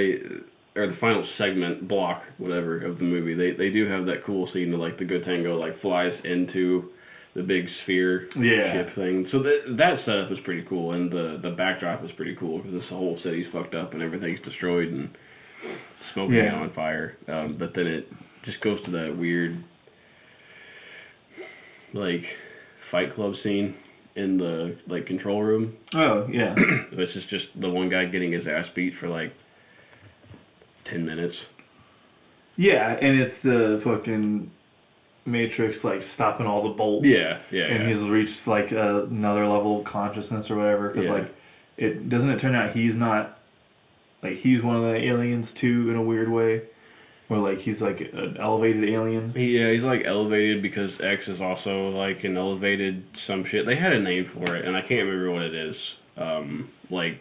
S2: or the final segment block, whatever of the movie, they do have that cool scene of like the Gotengo like flies into the big sphere ship thing. So that setup is pretty cool, and the backdrop is pretty cool because this whole city's fucked up and everything's destroyed and smoking on fire. But then it just goes to that weird like Fight Club scene in the like control room.
S1: Oh yeah.
S2: Which is just the one guy getting his ass beat for like 10 minutes. Yeah,
S1: and it's the fucking Matrix like stopping all the bolts.
S2: And
S1: he's reached like another level of consciousness or whatever. Because like it turn out he's not like he's one of the aliens too in a weird way. Or like he's like an elevated alien.
S2: Yeah, he's like elevated because X is also like an elevated some shit. They had a name for it and I can't remember what it is. Like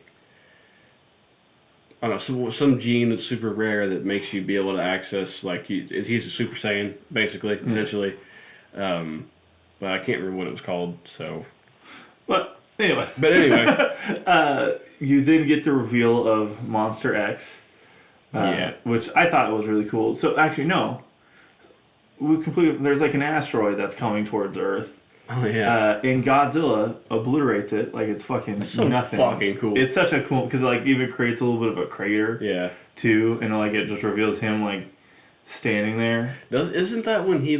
S2: I don't know, some gene that's super rare that makes you be able to access, like, he's a Super Saiyan, basically, essentially. But I can't remember what it was called, so.
S1: But anyway. You then get the reveal of Monster X, which I thought was really cool. So actually, no. There's like an asteroid that's coming towards Earth.
S2: Oh, yeah.
S1: And Godzilla obliterates it like it's fucking
S2: That's so
S1: nothing.
S2: Fucking cool.
S1: It's such a cool, because it like even creates a little bit of a crater.
S2: Yeah.
S1: Too, and like it just reveals him like standing there.
S2: Isn't that when he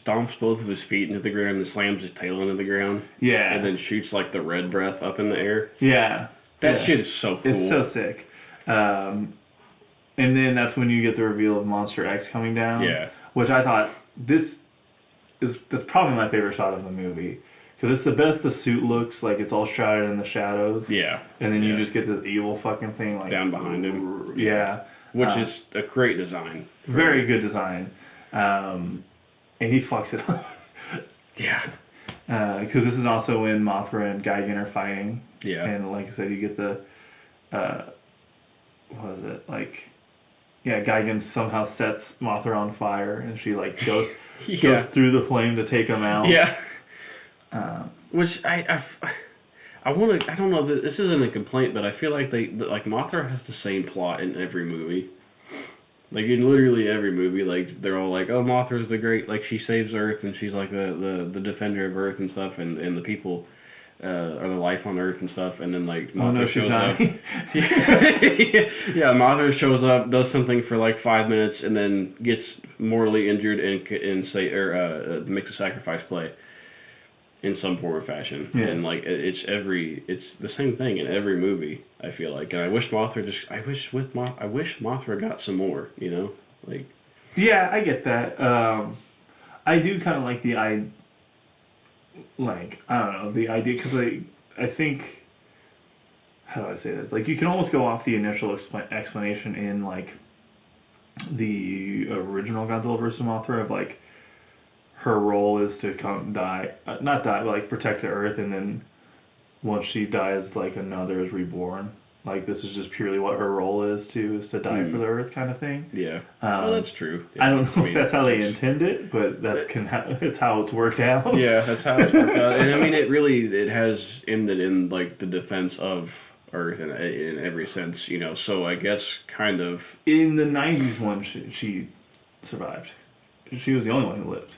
S2: stomps both of his feet into the ground and slams his tail into the ground?
S1: Yeah.
S2: And then shoots like the red breath up in the air?
S1: Yeah.
S2: That shit is so cool.
S1: It's so sick. And then that's when you get the reveal of Monster X coming down.
S2: Yeah.
S1: Which I thought, that's probably my favorite shot of the movie. Because it's the best the suit looks, like it's all shrouded in the shadows.
S2: Yeah.
S1: And then you just get this evil fucking thing like
S2: down behind him.
S1: Yeah.
S2: Which is a great design.
S1: Very good design. And he fucks it up.
S2: Yeah.
S1: Because this is also when Mothra and Gigan are fighting.
S2: Yeah.
S1: And like I said, you get the, what is it, like, Gigan somehow sets Mothra on fire, and she like goes through the flame to take him out.
S2: Yeah. Which I want to. I don't know. This isn't a complaint, but I feel like Mothra has the same plot in every movie. Like in literally every movie, like they're all like, "Oh, Mothra's the great." Like she saves Earth, and she's like the defender of Earth and stuff, and the people. Or the life on Earth and stuff, and then like Mothra shows up. Yeah, Mothra shows up, does something for like 5 minutes, and then gets mortally injured and makes a sacrifice play in some form or fashion.
S1: Yeah.
S2: And like it's the same thing in every movie. I feel like, and I wish Mothra got some more. You know, like.
S1: Yeah, I get that. I do kind of like the idea. Like, I don't know, the idea, because I think, how do I say this? Like, you can almost go off the initial explanation in, like, the original Godzilla vs. Mothra of, like, her role is to not die, but, like, protect the Earth, and then once she dies, like, another is reborn. Like, this is just purely what her role is to die for the Earth kind of thing.
S2: Yeah. Well, that's true. Yeah.
S1: I don't know if that's how they intend it, but it's how it's worked out.
S2: Yeah, that's how it's worked out. And I mean, it has ended in, like, the defense of Earth in every sense, you know, so I guess kind of...
S1: In the 90s one, she survived. She was the only one who lived.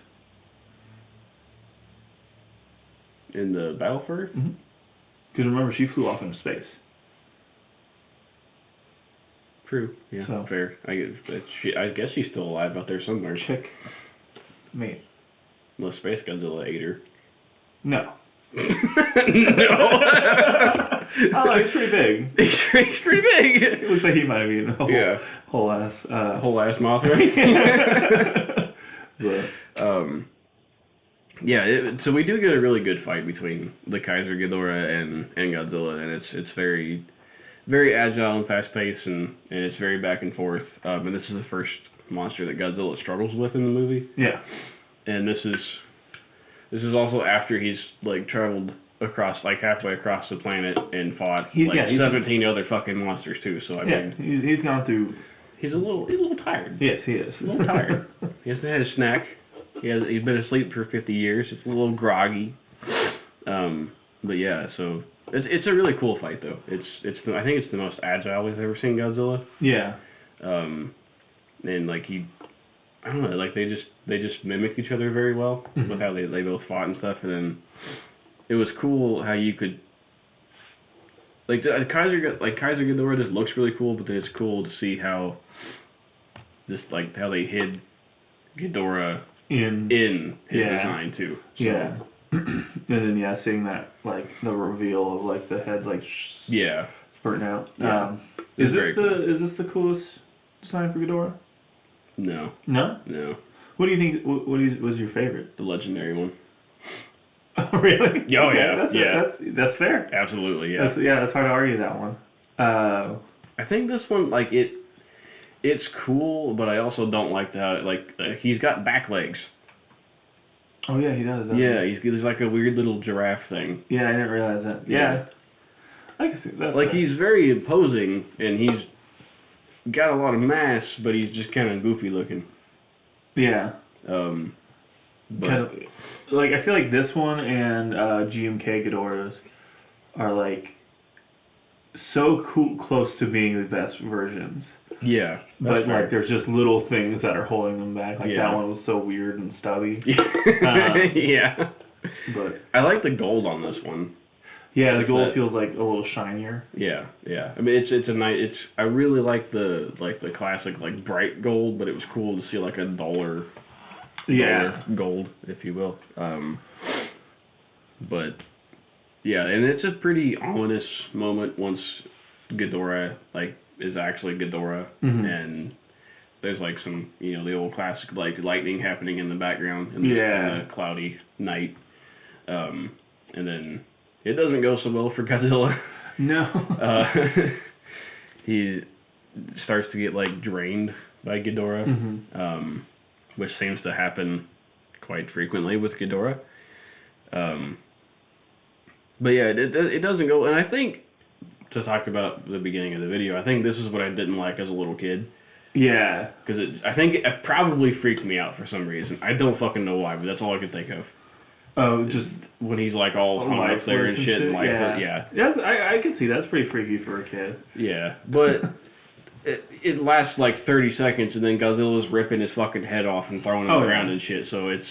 S2: In the Battle for Earth?
S1: Mm-hmm. Because remember, she flew off into space.
S2: True. Yeah. So. Fair. I guess she's still alive out there somewhere.
S1: Check. Mate.
S2: Unless Space Godzilla ate her.
S1: No.
S2: No.
S1: Oh, he's pretty big.
S2: He's pretty big.
S1: It looks like he might have eaten a whole ass Mothra.
S2: So we do get a really good fight between the Kaiser Ghidorah and Godzilla, and it's very, very agile and fast paced, and it's very back and forth. And this is the first monster that Godzilla struggles with in the movie.
S1: Yeah.
S2: And this is also after he's like traveled across, like halfway across the planet and fought 17 other fucking monsters too. So I mean,
S1: he's gone through.
S2: He's a little tired.
S1: Yes, he is.
S2: A little tired. He hasn't had a snack. He's been asleep for 50 years. It's a little groggy. But yeah, so it's a really cool fight though. I think it's the most agile we've ever seen Godzilla.
S1: Yeah.
S2: And like I don't know, like they just mimic each other very well with how they both fought and stuff. And then it was cool how you could Kaiser Ghidorah just looks really cool, but then it's cool to see how they hid Ghidorah in his design too. So.
S1: Yeah. And then seeing that like the reveal of like the head spurting out.
S2: Yeah.
S1: Is this the coolest design for Ghidorah?
S2: No.
S1: No?
S2: No.
S1: What do you think? What was your favorite?
S2: The legendary one.
S1: Oh, really?
S2: Oh yeah.
S1: That's fair.
S2: Absolutely, yeah.
S1: That's hard to argue that one.
S2: I think this one it's cool, but I also don't like how he's got back legs.
S1: Oh yeah, he does.
S2: Yeah, he's like a weird little giraffe thing.
S1: Yeah, I didn't realize that. Yeah. I can see that.
S2: Like, he's very imposing, and he's got a lot of mass, but he's just kind of goofy looking.
S1: Yeah.
S2: But
S1: Kind of, like, I feel like this one and GMK Ghidorah's are, like, so close to being the best versions.
S2: yeah.
S1: But, like, there's just little things that are holding them back. Like,
S2: Yeah.
S1: that one was so weird and stubby.
S2: Yeah.
S1: But
S2: I like the gold on this one.
S1: yeah, the gold
S2: that-
S1: feels, like, a little shinier.
S2: Yeah, yeah. I mean, it's a nice. I really like the classic like bright gold, but it was cool to see like a duller gold, if you will. But yeah, and it's a pretty ominous moment once Ghidorah like is actually Ghidorah, and there's like some the old classic like lightning happening in the background in the cloudy night, and then it doesn't go so well for Godzilla.
S1: No.
S2: He starts to get like drained by Ghidorah, which seems to happen quite frequently with Ghidorah. But yeah, it doesn't go. And I think, to talk about the beginning of the video, I think this is what I didn't like as a little kid.
S1: Yeah.
S2: Because I think it probably freaked me out for some reason. I don't fucking know why, but that's all I could think of.
S1: Oh, just
S2: when he's like all hung up there and shit. And
S1: yeah. I can see that's pretty freaky for a kid.
S2: Yeah, but it lasts like 30 seconds, and then Godzilla's ripping his fucking head off and throwing him around and shit. So it's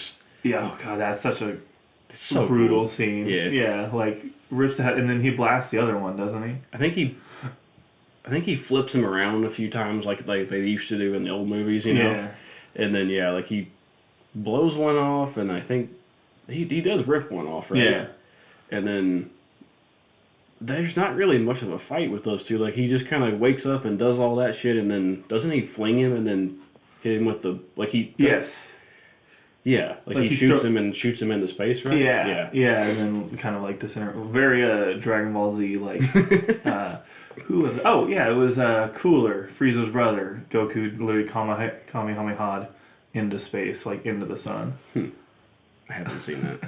S1: oh god, that's such a
S2: so
S1: brutal
S2: cool.
S1: scene.
S2: Yeah,
S1: like rips the head, and then he blasts the other one, doesn't he?
S2: I think he flips him around a few times, like they used to do in the old movies,
S1: Yeah.
S2: And then like he blows one off, and I think. He does rip one off, right?
S1: Yeah.
S2: And then there's not really much of a fight with those two. Like, he just kind of wakes up and does all that shit, and then doesn't he fling him and then hit him with the
S1: Yes.
S2: Yeah, like he shoots him and shoots him into space, right?
S1: Yeah, and then kind of like this very Dragon Ball Z like who was it? Oh yeah, it was Cooler, Frieza's brother. Goku literally Kamehameha'd into space, like into the sun.
S2: I haven't seen that.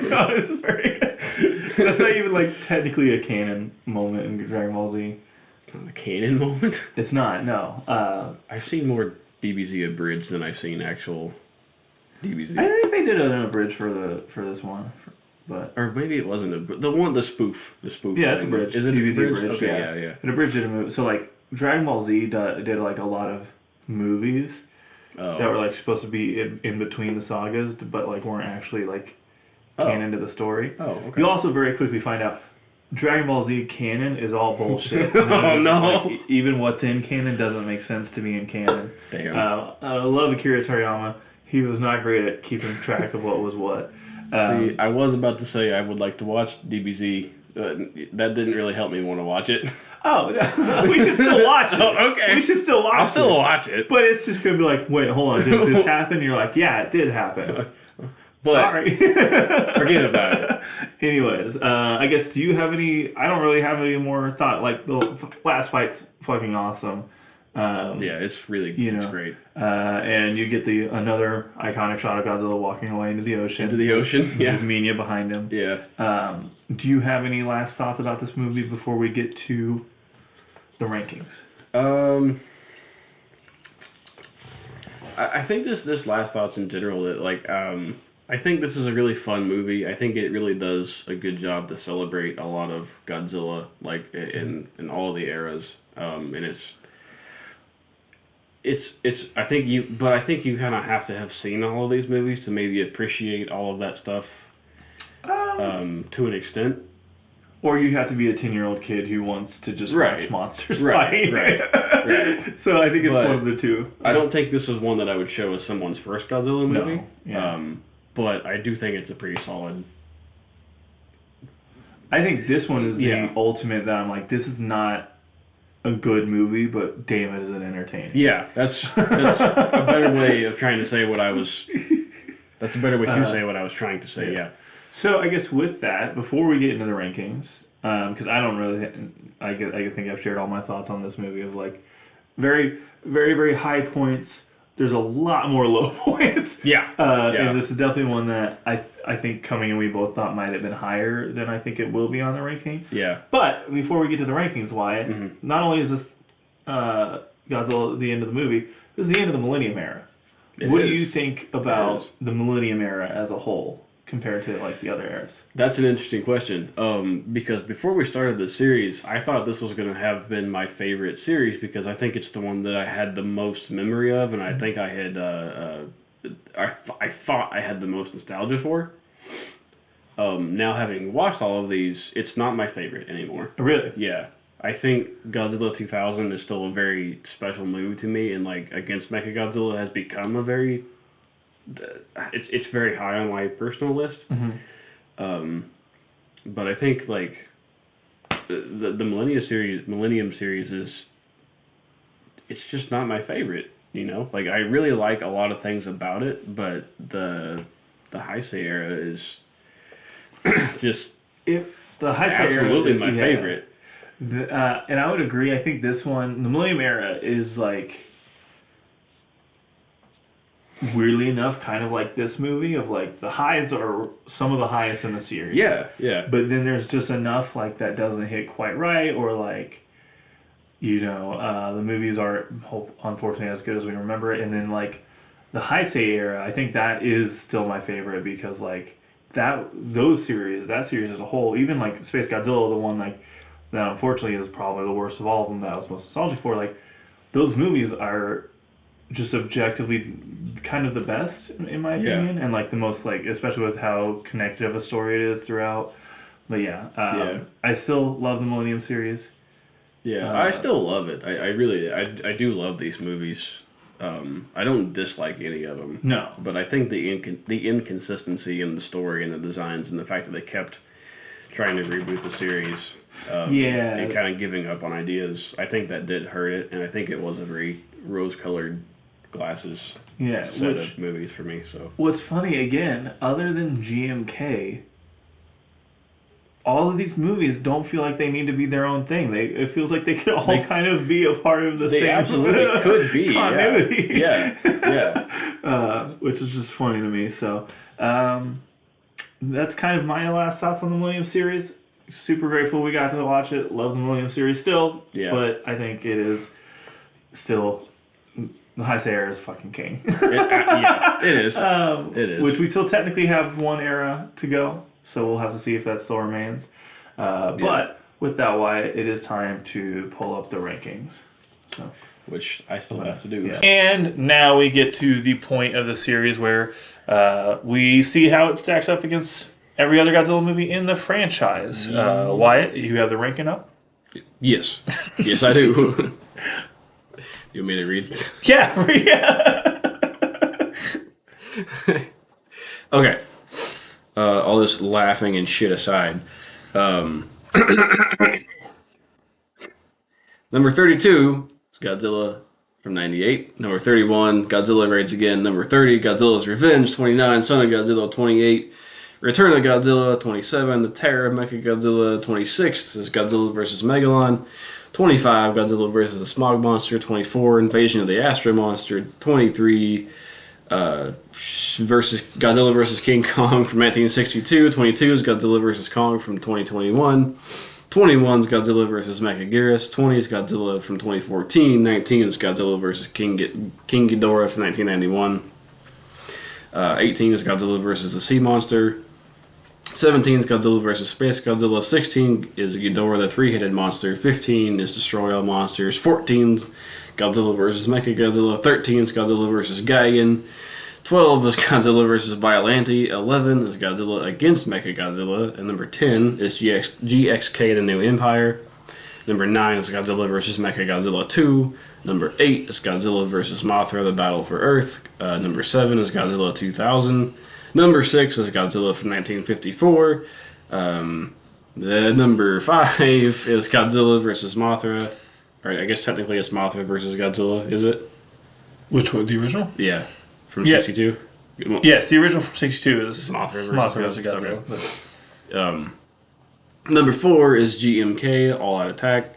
S1: No, it's very. That's not even like technically a canon moment in Dragon Ball Z.
S2: A canon moment?
S1: It's not. No.
S2: I've seen more DBZ abridged than I've seen actual DBZ.
S1: I think they did an abridged for this one, but
S2: or maybe it wasn't the spoof.
S1: Yeah, it's abridged.
S2: Is it
S1: DBZ
S2: abridged? Okay,
S1: yeah. It abridged it a movie. So like Dragon Ball Z did like a lot of movies. That were like supposed to be in between the sagas, but like weren't actually like canon to the story.
S2: Oh, okay.
S1: You also very quickly find out Dragon Ball Z canon is all bullshit.
S2: Oh no!
S1: Like, even what's in canon doesn't make sense to me in canon.
S2: Damn.
S1: I love Akira Toriyama. He was not great at keeping track of what was what.
S2: See, I was about to say I would like to watch DBZ. That didn't really help me want to watch it.
S1: Oh, we should still watch it.
S2: Oh, okay.
S1: We should still watch it.
S2: I'll still watch it.
S1: But it's just going to be like, wait, hold on, did this happen? And you're like, yeah, it did happen.
S2: But
S1: sorry.
S2: Forget about it.
S1: Anyways, I guess, do you have any, I don't really have any more thought, like, the last fight's fucking awesome.
S2: Yeah, it's really it's great.
S1: And you get another iconic shot of Godzilla walking away into the ocean.
S2: Yeah.
S1: With Minya behind him.
S2: Yeah.
S1: Do you have any last thoughts about this movie before we get to the rankings?
S2: I think this last thoughts in general that like I think this is a really fun movie. I think it really does a good job to celebrate a lot of Godzilla like in all the eras. And it's I think you kind of have to have seen all of these movies to maybe appreciate all of that stuff to an extent.
S1: Or you have to be a 10-year-old kid who wants to just watch monsters fight.
S2: Right.
S1: So I think it's one of the two.
S2: I don't think this is one that I would show as someone's first Godzilla movie.
S1: No. Yeah.
S2: But I do think it's a pretty solid.
S1: I think this one is the ultimate that I'm like, this is not a good movie, but damn it, is it entertaining.
S2: Yeah, that's a better way of trying to say what I was. That's a better way to say what I was trying to say. Yeah.
S1: So I guess with that, before we get into the rankings, because I don't really, I think I've shared all my thoughts on this movie of like very, very, very high points, there's a lot more low points.
S2: Yeah.
S1: And this is definitely one that I think coming in we both thought might have been higher than I think it will be on the ranking.
S2: Yeah.
S1: But before we get to the rankings, Wyatt, not only is this Godzilla the end of the movie, this is the end of the Millennium Era. What do you think about the Millennium Era as a whole compared to like the other eras?
S2: That's an interesting question. Because before we started the series, I thought this was going to have been my favorite series because I think it's the one that I had the most memory of, and I think I had I thought I had the most nostalgia for. Now having watched all of these, it's not my favorite anymore.
S1: Really?
S2: Yeah. I think Godzilla 2000 is still a very special movie to me, and like Against Mechagodzilla has become a very it's very high on my personal list. But I think like the Millennium series is it's just not my favorite. You know, like I really like a lot of things about it, but the Heisei era is just
S1: if the Heisei era
S2: absolutely
S1: is
S2: my favorite.
S1: And I would agree. I think this one, the Millennium Era, is like weirdly enough kind of like this movie of like the highs are some of the highest in the series.
S2: Yeah, yeah.
S1: But then there's just enough like that doesn't hit quite right, or like the movies aren't unfortunately as good as we remember it. And then like the Heisei era, I think that is still my favorite because like that series as a whole, even like Space Godzilla, the one like that unfortunately is probably the worst of all of them that I was most nostalgic for, like those movies are just objectively kind of the best in my opinion, and like the most like especially with how connected of a story it is throughout. But I still love the Millennium series.
S2: Yeah, I still love it. I do love these movies. I don't dislike any of them.
S1: No,
S2: but I think the inconsistency in the story and the designs and the fact that they kept trying to reboot the series. And kind of giving up on ideas. I think that did hurt it, and I think it was a very rose-colored glasses set of movies for me. So
S1: what's funny again, other than GMK, all of these movies don't feel like they need to be their own thing. It feels like they could all kind of be a part of the
S2: they
S1: same. They
S2: absolutely could be
S1: continuity.
S2: Yeah.
S1: Which is just funny to me. So that's kind of my last thoughts on the Millennium series. Super grateful we got to watch it. Love the Millennium series still.
S2: Yeah.
S1: But I think it is still the Heisei era is fucking king.
S2: It is. It is.
S1: Which we still technically have one era to go, so we'll have to see if that still remains. But with that, Wyatt, it is time to pull up the rankings. So,
S2: which I still have to do.
S1: Yeah.
S4: And now we get to the point of the series where we see how it stacks up against every other Godzilla movie in the franchise. Wyatt, you have the ranking up?
S2: Yes. Yes, I do. You want me to read this?
S4: Yeah.
S2: Okay. All this laughing and shit aside. Number 32 is Godzilla from 98. Number 31, Godzilla Raids Again. Number 30, Godzilla's Revenge. 29, Son of Godzilla. 28, Return of Godzilla. 27, The Terror of Mechagodzilla. 26 is Godzilla vs. Megalon. 25, Godzilla vs. the Smog Monster. 24, Invasion of the Astro Monster. 23, Godzilla vs. King Kong from 1962. 22 is Godzilla vs. Kong from 2021. 21 is Godzilla vs. Mechagodzilla. 20 is Godzilla from 2014. 19 is Godzilla vs. King Ghidorah from 1991. 18 is Godzilla vs. the Sea Monster. 17 is Godzilla vs. Space Godzilla. 16 is Ghidorah, the three-headed monster. 15 is Destroy All Monsters. 14 is Godzilla vs. Mechagodzilla. 13 is Godzilla vs. Gigan. 12 is Godzilla vs. Biollante. 11 is Godzilla against Mechagodzilla. And number 10 is GXK, the New Empire. Number 9 is Godzilla vs. Mechagodzilla 2. Number 8 is Godzilla vs. Mothra, the Battle for Earth. Number 7 is Godzilla 2000. Number 6 is Godzilla from 1954. The number 5 is Godzilla vs. Mothra. Or I guess technically it's Mothra versus Godzilla, is it?
S4: Which one? The original?
S2: Yeah. From 62?
S4: Yes, the original from 62 is
S2: Mothra
S4: versus Godzilla.
S2: Okay. Number 4 is GMK, All Out Attack.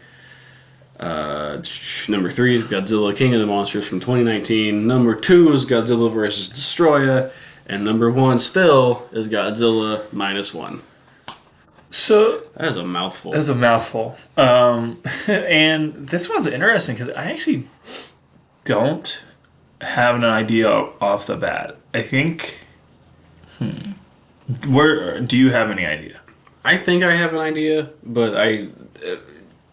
S2: Number 3 is Godzilla King of the Monsters from 2019. Number 2 is Godzilla vs. Destroya. And number 1 still is Godzilla -1.
S4: So
S2: that is a mouthful.
S4: That's a mouthful. And this one's interesting because I actually don't have an idea off the bat. I think. Where do you have any idea?
S2: I think I have an idea, but I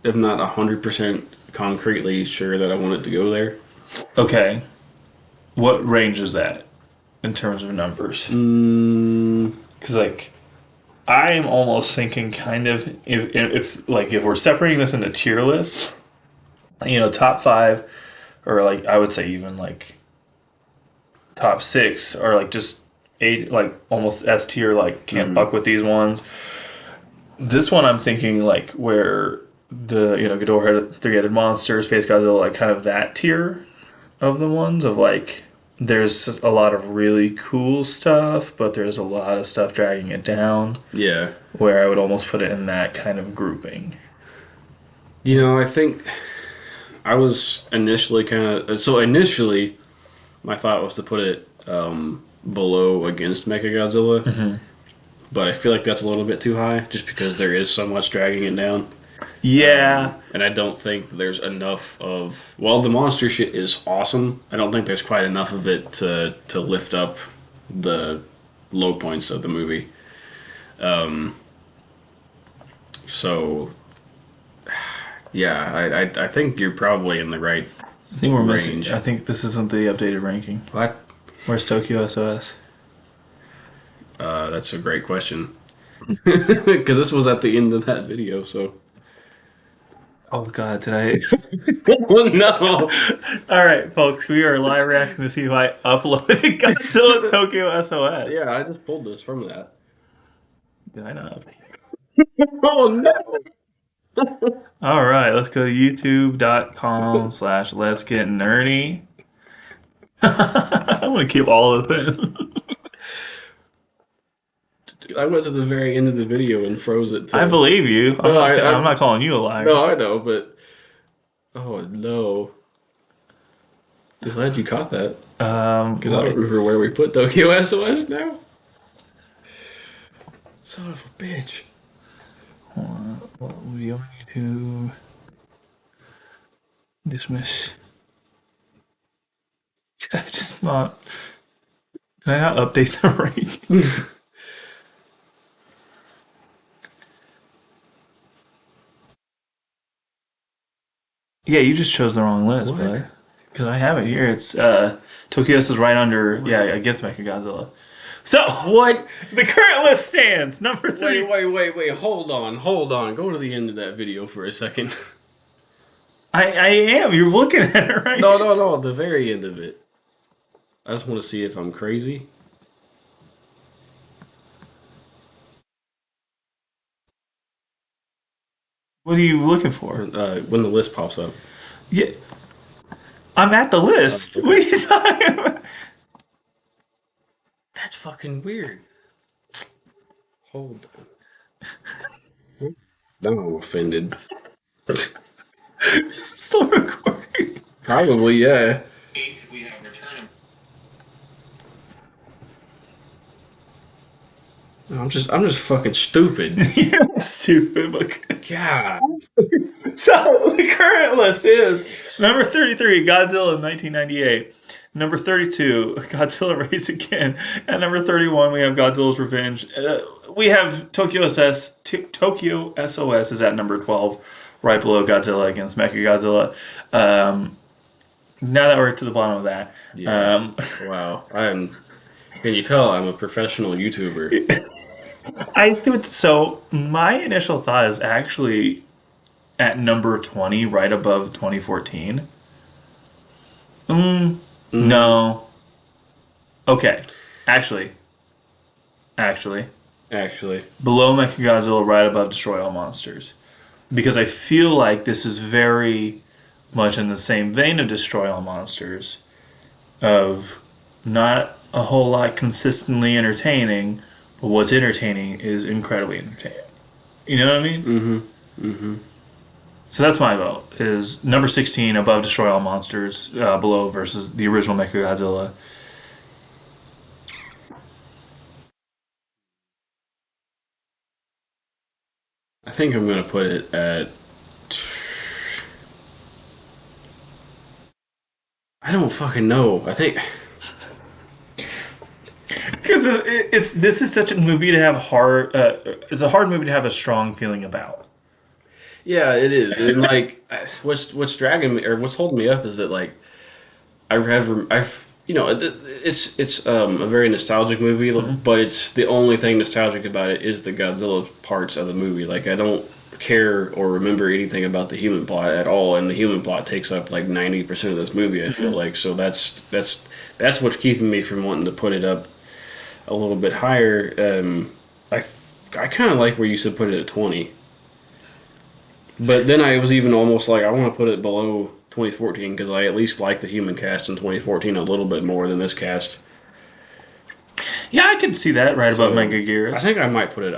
S2: am not 100% concretely sure that I want it to go there.
S4: Okay. What range is that in terms of numbers? Because like, I am almost thinking kind of if we're separating this into tier lists, top 5, or like I would say even like top 6, or like just 8, like almost S tier, like can't fuck with these ones. This one I'm thinking like where the Ghidorah, three-headed monster, Space Godzilla, like kind of that tier of the ones of like there's a lot of really cool stuff, but there's a lot of stuff dragging it down.
S2: Yeah.
S4: Where I would almost put it in that kind of grouping.
S2: I think I was initially initially my thought was to put it below against Mechagodzilla. Mm-hmm. But I feel like that's a little bit too high just because there is so much dragging it down.
S4: Yeah.
S2: And I don't think there's enough of... While the monster shit is awesome, I don't think there's quite enough of it to lift up the low points of the movie. So... Yeah, I think you're probably in the right
S4: I think we're
S2: range.
S4: missing... I think this isn't the updated ranking.
S2: What?
S4: Where's Tokyo SOS?
S2: That's a great question. Because this was at the end of that video, so...
S4: Oh god, did I...
S2: Oh, no!
S4: Alright, folks, we are live reacting to see if I uploaded Godzilla Tokyo SOS.
S2: Yeah, I just pulled this from that.
S4: Did I not?
S2: Oh, no!
S4: Alright, let's go to youtube.com/let's get nerdy. I'm gonna keep all of it in.
S2: I went to the very end of the video and froze it.
S4: I believe you. I'm not calling you a liar.
S2: No, I know, but oh no! I'm glad you caught that. Because I don't remember where we put Tokyo SOS now. Son of a bitch.
S4: Hold on. What will be on YouTube? Dismiss. Did I just not? Can I not update the ranking? Yeah, you just chose the wrong list, bud. Because I have it here. It's Tokyo is right under against Mechagodzilla. So
S2: what?
S4: The current list stands number 3.
S2: Wait. Hold on. Go to the end of that video for a second.
S4: I am. You're looking at it right.
S2: No. The very end of it. I just want to see if I'm crazy.
S4: What are you looking for?
S2: When the list pops up.
S4: Yeah, I'm at the list. Okay. What are you talking about?
S2: That's fucking weird. Hold on. Now I'm offended.
S4: It's still recording.
S2: Probably, yeah.
S5: We have returned.
S2: I'm just fucking stupid.
S4: You're stupid, but
S2: God.
S4: So the current list is number 33, Godzilla 1998. Number 32, Godzilla Race Again. At number 31, we have Godzilla's Revenge. We have Tokyo SOS is at number 12, right below Godzilla against Mechagodzilla. Now that we're to the bottom of that.
S2: Yeah. Wow. Can you tell I'm a professional YouTuber?
S4: I think so. My initial thought is actually at number 20, right above 2014. No. Okay. Actually. Below Mechagodzilla, right above Destroy All Monsters. Because I feel like this is very much in the same vein of Destroy All Monsters. Of not a whole lot consistently entertaining, but what's entertaining is incredibly entertaining. You know what I mean? So that's my vote. Is number 16 above Destroy All Monsters, below versus the original Mechagodzilla.
S2: I think I'm gonna put it at. I don't fucking know. I think.
S4: Because this is such a movie to have hard. It's a hard movie to have a strong feeling about.
S2: Yeah, it is. And like, what's dragging me or what's holding me up is that like, I've it's a very nostalgic movie, but it's the only thing nostalgic about it is the Godzilla parts of the movie. Like I don't care or remember anything about the human plot at all, and the human plot takes up like 90% of this movie. I feel like so that's what's keeping me from wanting to put it up a little bit higher. I kind of like where you said put it at 20. But then I was even almost like, I want to put it below 2014 because I at least like the human cast in 2014 a little bit more than this cast.
S4: Yeah, I could see that right above Mechagodzilla.
S2: I think I might put it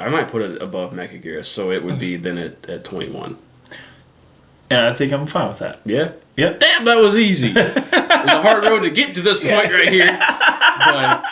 S2: above Mechagodzilla, so it would be then at 21.
S4: And I think I'm fine with that.
S2: Yeah?
S4: Yep.
S2: Damn, that was easy. It was a hard road to get to this point right here. But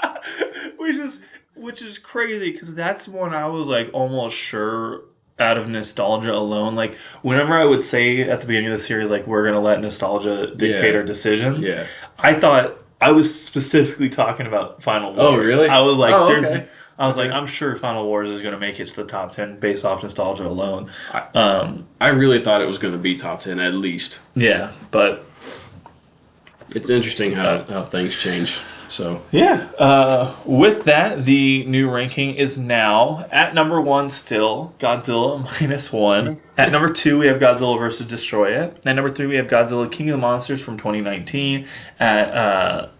S4: Which is crazy because that's one I was like almost sure out of nostalgia alone. Like whenever I would say at the beginning of the series, like we're gonna let nostalgia dictate our decision.
S2: Yeah.
S4: I thought I was specifically talking about Final Wars.
S2: Oh really?
S4: I was like,
S2: okay.
S4: like, I'm sure Final Wars is gonna make it to the top 10 based off nostalgia alone.
S2: I really thought it was gonna be top 10 at least.
S4: Yeah, but
S2: it's interesting how things change. So
S4: yeah, with that, the new ranking is now at number 1 still Godzilla -1. At number 2, we have Godzilla vs. Destroy It. At number 3, we have Godzilla King of the Monsters from 2019. At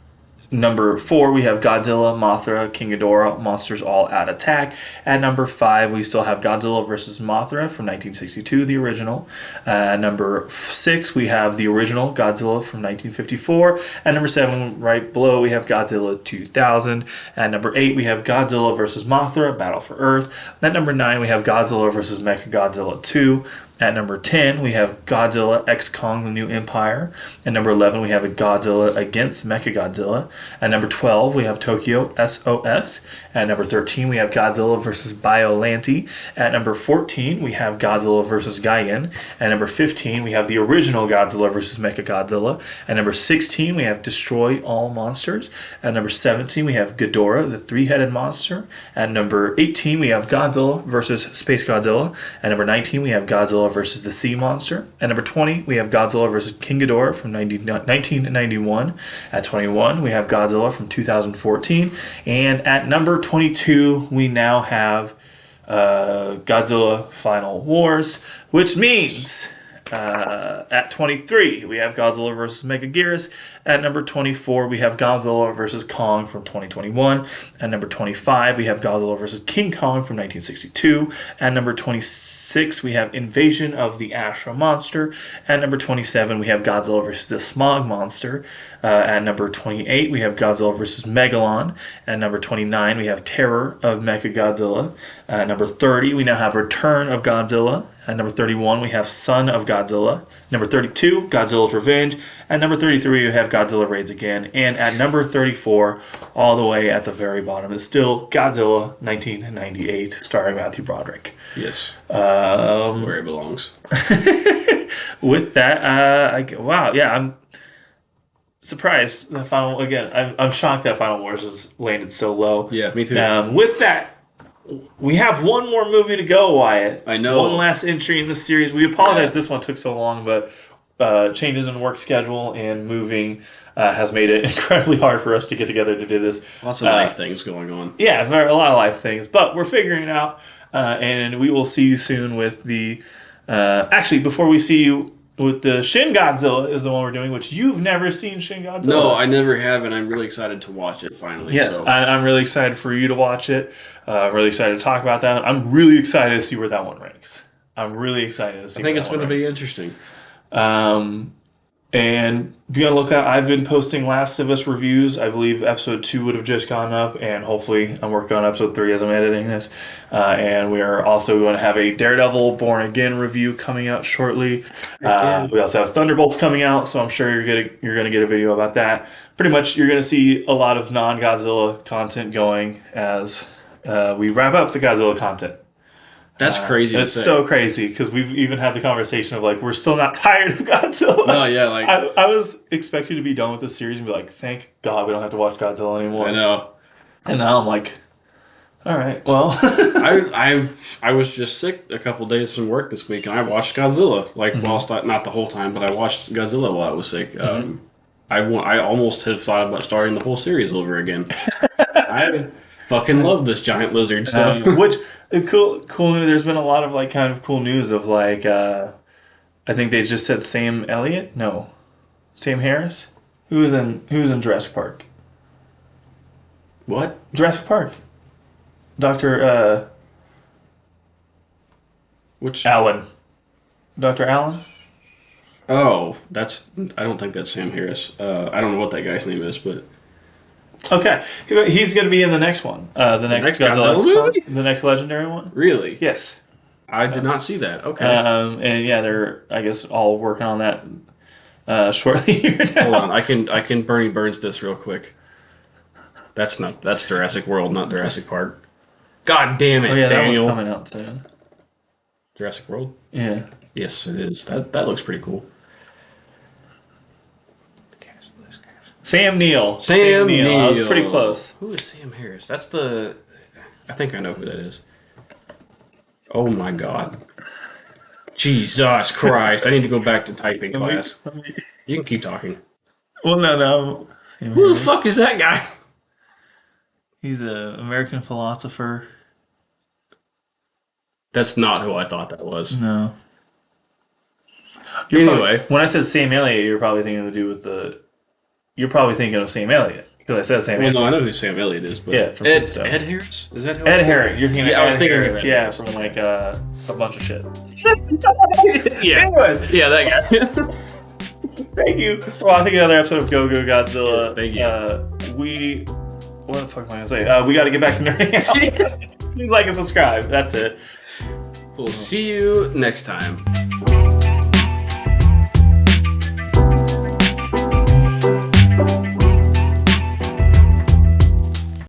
S4: number 4, we have Godzilla, Mothra, King Ghidorah, Monsters All Out Attack. At number 5, we still have Godzilla vs. Mothra from 1962, the original. Number 6, we have the original Godzilla from 1954. At number 7, right below, we have Godzilla 2000. At number 8, we have Godzilla vs. Mothra, Battle for Earth. At number 9, we have Godzilla vs. Mechagodzilla 2. At number 10, we have Godzilla x Kong: The New Empire. At number 11, we have a Godzilla against Mechagodzilla. At number 12, we have Tokyo SOS. At number 13, we have Godzilla vs. Biollante. At number 14, we have Godzilla vs. Gigan. At number 15, we have the original Godzilla vs. Mechagodzilla. At number 16, we have Destroy All Monsters. At number 17, we have Ghidorah, the three-headed monster. At number 18, we have Godzilla vs. Space Godzilla. At number 19, we have Godzilla vs. the Sea Monster. At number 20, we have Godzilla vs. King Ghidorah from 1991. At 21, we have Godzilla from 2014. And at number 22, we now have Godzilla Final Wars, which means at 23, we have Godzilla vs. Megaguirus. At number 24, we have Godzilla vs. Kong from 2021. At number 25, we have Godzilla vs. King Kong from 1962. At number 26, we have Invasion of the Ashra Monster. At number 27, we have Godzilla vs. the Smog Monster. At number 28, we have Godzilla vs. Megalon. At number 29, we have Terror of Mechagodzilla. At number 30, we now have Return of Godzilla. At number 31, we have Son of Godzilla. Number 32, Godzilla's Revenge. At number 33, we have Godzilla Raids Again. And at number 34, all the way at the very bottom, is still Godzilla 1998, starring Matthew Broderick.
S2: yes, where it belongs.
S4: With that, wow, yeah, I'm surprised. The final again. I'm shocked that Final Wars has landed so low.
S2: Yeah, me too.
S4: With that, we have one more movie to go, Wyatt.
S2: I know.
S4: One last entry in the series. We apologize this one took so long, but changes in work schedule and moving has made it incredibly hard for us to get together to do this.
S2: Lots of life things going on.
S4: Yeah, there are a lot of life things, but we're figuring it out, and we will see you soon with the... actually, before we see you with the Shin Godzilla is the one we're doing, which you've never seen Shin Godzilla.
S2: No, I never have, and I'm really excited to watch it finally.
S4: Yes,
S2: so.
S4: I'm really excited for you to watch it. I'm really excited to talk about that. I'm really excited to see where that one ranks. I'm really excited to see.
S2: I think it's going to be interesting.
S4: And be on the lookout. I've been posting Last of Us reviews. I believe episode 2 would have just gone up, and hopefully I'm working on episode 3 as I'm editing this. And we are also going to have a Daredevil Born Again review coming out shortly. We also have Thunderbolts coming out, so I'm sure you're gonna get a video about that. Pretty much, you're gonna see a lot of non-Godzilla content going as we wrap up the Godzilla content.
S2: That's crazy.
S4: It's so crazy because we've even had the conversation of like we're still not tired of Godzilla.
S2: No, yeah, like
S4: I was expecting to be done with this series and be like, thank God we don't have to watch Godzilla anymore.
S2: I know.
S4: And now I'm like, all right, well.
S2: I was just sick a couple days from work this week, and I watched Godzilla. Like whilst not the whole time, but I watched Godzilla while I was sick. I almost have thought about starting the whole series over again. I fucking love this giant lizard stuff.
S4: Which cool news. There's been a lot of like kind of cool news of like I think they just said Sam Elliott. No, Sam Harris. Who was in Jurassic Park?
S2: What?
S4: Jurassic Park. Dr.
S2: Which
S4: Allen. Dr. Allen.
S2: Oh, I don't think that's Sam Harris. I don't know what that guy's name is, but
S4: Okay, he's going to be in the next one. The next
S2: Godzilla movie?
S4: The next legendary one.
S2: Really?
S4: Yes.
S2: I did not see that. Okay.
S4: And yeah, they're I guess all working on that shortly here now.
S2: Hold on, I can Bernie Burns this real quick. That's Jurassic World, not Jurassic Park. God damn it,
S4: Oh yeah,
S2: Daniel.
S4: that one's coming out soon.
S2: Jurassic World?
S4: Yeah.
S2: Yes, it is. That looks pretty cool.
S4: Sam Neill.
S2: Sam Neill.
S4: I was pretty close.
S2: Who is Sam Harris? I think I know who that is. Oh my God. Jesus Christ. I need to go back to typing class. You can keep talking.
S4: Well, no.
S2: Who the fuck is that guy?
S4: He's an American philosopher.
S2: That's not who I thought that was.
S4: No.
S2: Anyway.
S4: When I said Sam Elliott, you're probably thinking You're probably thinking of Sam Elliott. Because I said Sam Elliott.
S2: No, I know who Sam Elliott is, but
S4: yeah, from
S2: Ed
S4: Tombstone.
S2: Harris? Is that who?
S4: Ed Harris. You're thinking of
S2: I'm
S4: Ed
S2: thinking of
S4: Harris.
S2: Ed
S4: Yeah,
S2: Harris.
S4: from like a bunch of shit.
S2: Yeah.
S4: Anyways,
S2: Yeah, that guy.
S4: thank you for watching another episode of Go-Go-Godzilla.
S2: Yeah, thank you.
S4: What the fuck am I going to say? We got to get back to nerding out. Please like and subscribe. That's it.
S2: We'll see you next time.